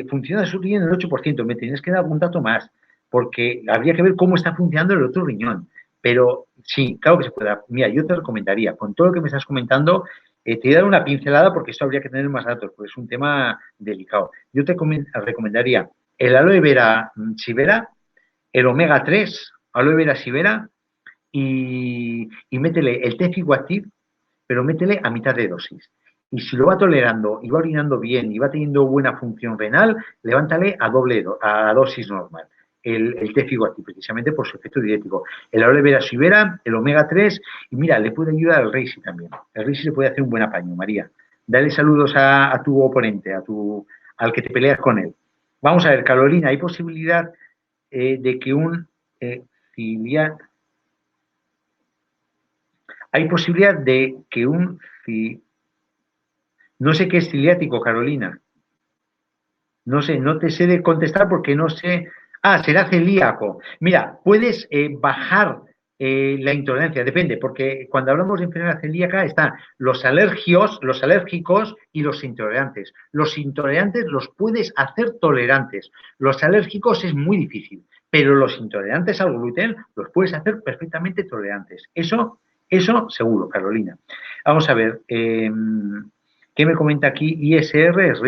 funciona su riñón el 8%, me tienes que dar un dato más, porque habría que ver cómo está funcionando el otro riñón. Pero sí, claro que se puede. Mira, yo te recomendaría, con todo lo que me estás comentando, te voy a dar una pincelada porque esto habría que tener más datos, porque es un tema delicado. Yo te recomendaría el aloe vera chivera, el omega 3, aloe vera sibera y métele el Tefiguativ, pero métele a mitad de dosis. Y si lo va tolerando y va orinando bien y va teniendo buena función renal, levántale a dosis normal. El Tefiguativ, precisamente por su efecto diurético. El aloe vera sibera, el omega 3, y mira, le puede ayudar al Reisi también. El Reisi le puede hacer un buen apaño, María. Dale saludos a tu oponente, al que te peleas con él. Vamos a ver, Carolina, ¿hay posibilidad de que un ciliar... Hay posibilidad de que no sé qué es ciliático, Carolina. No sé, no te sé de contestar porque no sé... Ah, será celíaco. Mira, puedes bajar la intolerancia, depende, porque cuando hablamos de enfermedad celíaca están los alérgicos y los intolerantes. Los intolerantes los puedes hacer tolerantes. Los alérgicos es muy difícil, pero los intolerantes al gluten los puedes hacer perfectamente tolerantes. Eso seguro, Carolina. Vamos a ver, ¿qué me comenta aquí? ISR es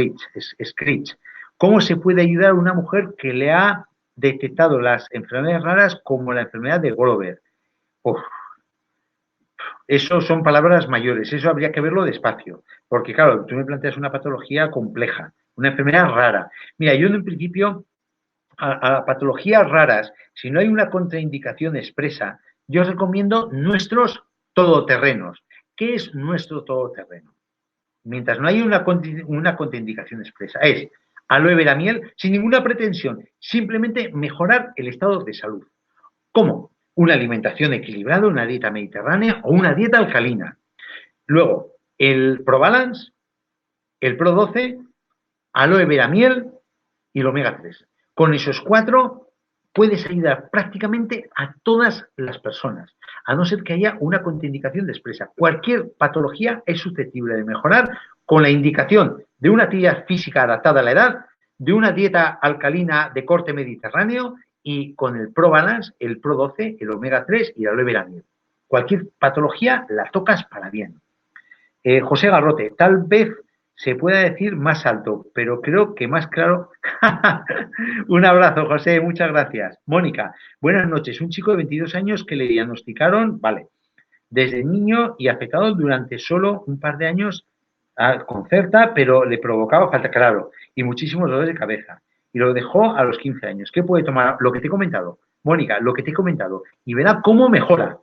Rich. ¿Cómo se puede ayudar a una mujer que le ha detectado las enfermedades raras como la enfermedad de Grover? Uf, eso son palabras mayores, eso habría que verlo despacio, porque claro, tú me planteas una patología compleja, una enfermedad rara. Mira, yo en principio a patologías raras, si no hay una contraindicación expresa, yo os recomiendo nuestros todoterrenos. ¿Qué es nuestro todoterreno? Mientras no haya una contraindicación expresa, es aloe vera miel sin ninguna pretensión, simplemente mejorar el estado de salud. ¿Cómo? Una alimentación equilibrada, una dieta mediterránea o una dieta alcalina. Luego, el ProBalance, el Pro12, aloe vera miel y el omega 3. Con esos 4 puedes ayudar prácticamente a todas las personas, a no ser que haya una contraindicación expresa. Cualquier patología es susceptible de mejorar con la indicación de una actividad física adaptada a la edad, de una dieta alcalina de corte mediterráneo y con el ProBalance, el Pro12, el omega 3 y la aloe vera miel. Cualquier patología la tocas para bien. José Garrote, tal vez se pueda decir más alto, pero creo que más claro. Un abrazo, José, muchas gracias. Mónica, buenas noches. Un chico de 22 años que le diagnosticaron, vale, desde niño y afectado durante solo un par de años con CERTA, pero le provocaba falta, claro, y muchísimos dolores de cabeza. Y lo dejó a los 15 años. ¿Qué puede tomar? Lo que te he comentado, Mónica, lo que te he comentado. Y verá cómo mejora.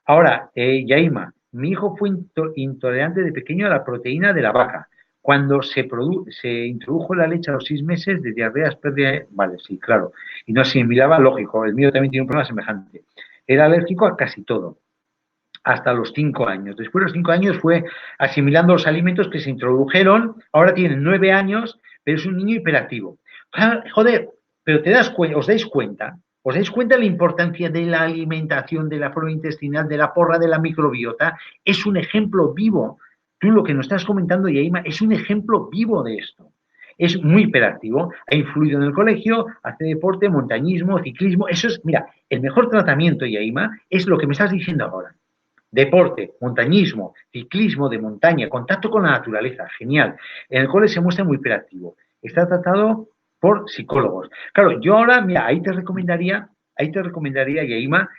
Ahora, Yaima, mi hijo fue intolerante de pequeño a la proteína de la vaca. Cuando se introdujo la leche a los 6 meses de diarreas, pérdida. Vale, sí, claro. Y no asimilaba, lógico. El mío también tiene un problema semejante. Era alérgico a casi todo, hasta los 5 años. Después de los 5 años fue asimilando los alimentos que se introdujeron. Ahora tiene 9 años, pero es un niño hiperactivo. Joder, pero os dais cuenta de la importancia de la alimentación, de la flora intestinal, de la porra de la microbiota. Es un ejemplo vivo. Tú lo que nos estás comentando, Yaima, es un ejemplo vivo de esto. Es muy hiperactivo, ha influido en el colegio, hace deporte, montañismo, ciclismo. Eso es, mira, el mejor tratamiento, Yaima, es lo que me estás diciendo ahora. Deporte, montañismo, ciclismo de montaña, contacto con la naturaleza, genial. En el cole se muestra muy hiperactivo. Está tratado por psicólogos. Claro, yo ahora, mira, ahí te recomendaría, Yaima,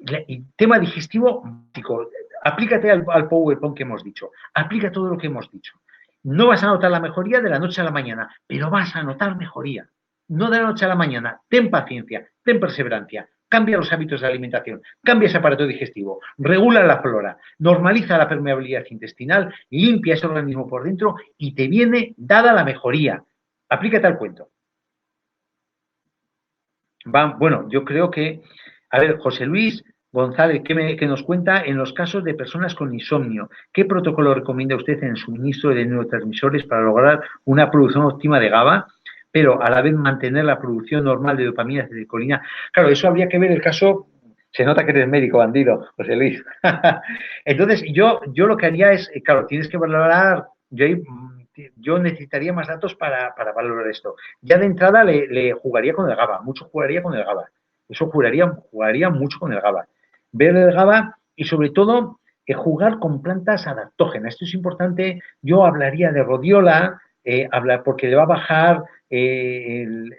el tema digestivo, aplícate al PowerPoint que hemos dicho, aplica todo lo que hemos dicho. No vas a notar la mejoría de la noche a la mañana, pero vas a notar mejoría. No de la noche a la mañana. Ten paciencia, ten perseverancia, cambia los hábitos de alimentación, cambia ese aparato digestivo, regula la flora, normaliza la permeabilidad intestinal, limpia ese organismo por dentro y te viene dada la mejoría. Aplícate al cuento. Bueno, yo creo que, a ver, José Luis González, ¿qué nos cuenta en los casos de personas con insomnio? ¿Qué protocolo recomienda usted en el suministro de neurotransmisores para lograr una producción óptima de GABA, pero a la vez mantener la producción normal de dopamina y acetilcolina? Claro, eso habría que ver el caso. Se nota que eres médico, bandido, José Luis. Entonces, yo lo que haría es, claro, tienes que valorar, yo necesitaría más datos para valorar esto. Ya de entrada le jugaría con el GABA, mucho jugaría con el GABA. Eso jugaría mucho con el GABA. Ver el GABA y sobre todo jugar con plantas adaptógenas. Esto es importante. Yo hablaría de rodiola, porque le va a bajar el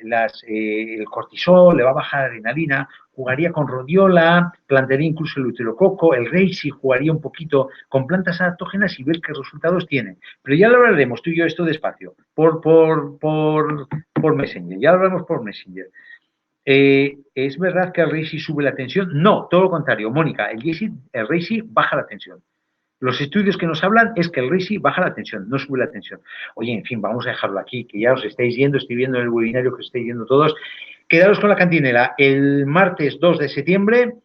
cortisol, le va a bajar la adrenalina. Jugaría con rodiola, plantearía incluso el uterococo, el reishi, jugaría un poquito con plantas adaptógenas y ver qué resultados tienen. Pero ya lo hablaremos tú y yo esto despacio, por Messenger. Ya lo hablaremos por Messenger. ¿Es verdad que el reishi sube la tensión? No, todo lo contrario, Mónica, el reishi baja la tensión. Los estudios que nos hablan es que el reishi baja la tensión, no sube la tensión. Oye, en fin, vamos a dejarlo aquí, que ya os estáis yendo, estoy viendo en el webinario que os estáis yendo todos. Quedaros con la cantinela. El martes 2 de septiembre,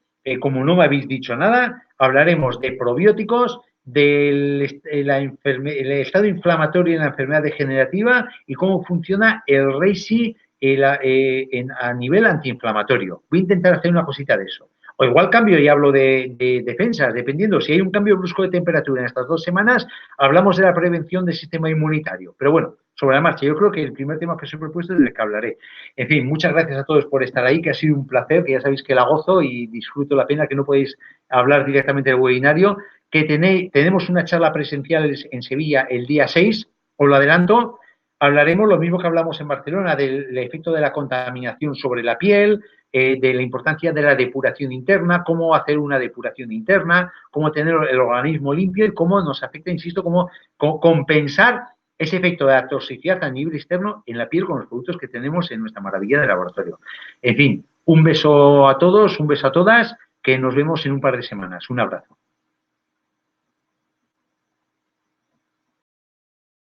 como no me habéis dicho nada, hablaremos de probióticos, del el estado inflamatorio en la enfermedad degenerativa y cómo funciona el reishi a nivel antiinflamatorio. Voy a intentar hacer una cosita de eso. O igual cambio y hablo de defensas, dependiendo. Si hay un cambio brusco de temperatura en estas 2 semanas, hablamos de la prevención del sistema inmunitario. Pero bueno, sobre la marcha, yo creo que el primer tema que os he propuesto es del que hablaré. En fin, muchas gracias a todos por estar ahí, que ha sido un placer, que ya sabéis que la gozo y disfruto la pena que no podéis hablar directamente del webinario, que tenemos una charla presencial en Sevilla el día 6, os lo adelanto. Hablaremos lo mismo que hablamos en Barcelona, del efecto de la contaminación sobre la piel, de la importancia de la depuración interna, cómo hacer una depuración interna, cómo tener el organismo limpio y cómo nos afecta, insisto, cómo compensar ese efecto de la toxicidad a nivel externo en la piel con los productos que tenemos en nuestra maravilla de laboratorio. En fin, un beso a todos, un beso a todas, que nos vemos en un par de semanas. Un abrazo.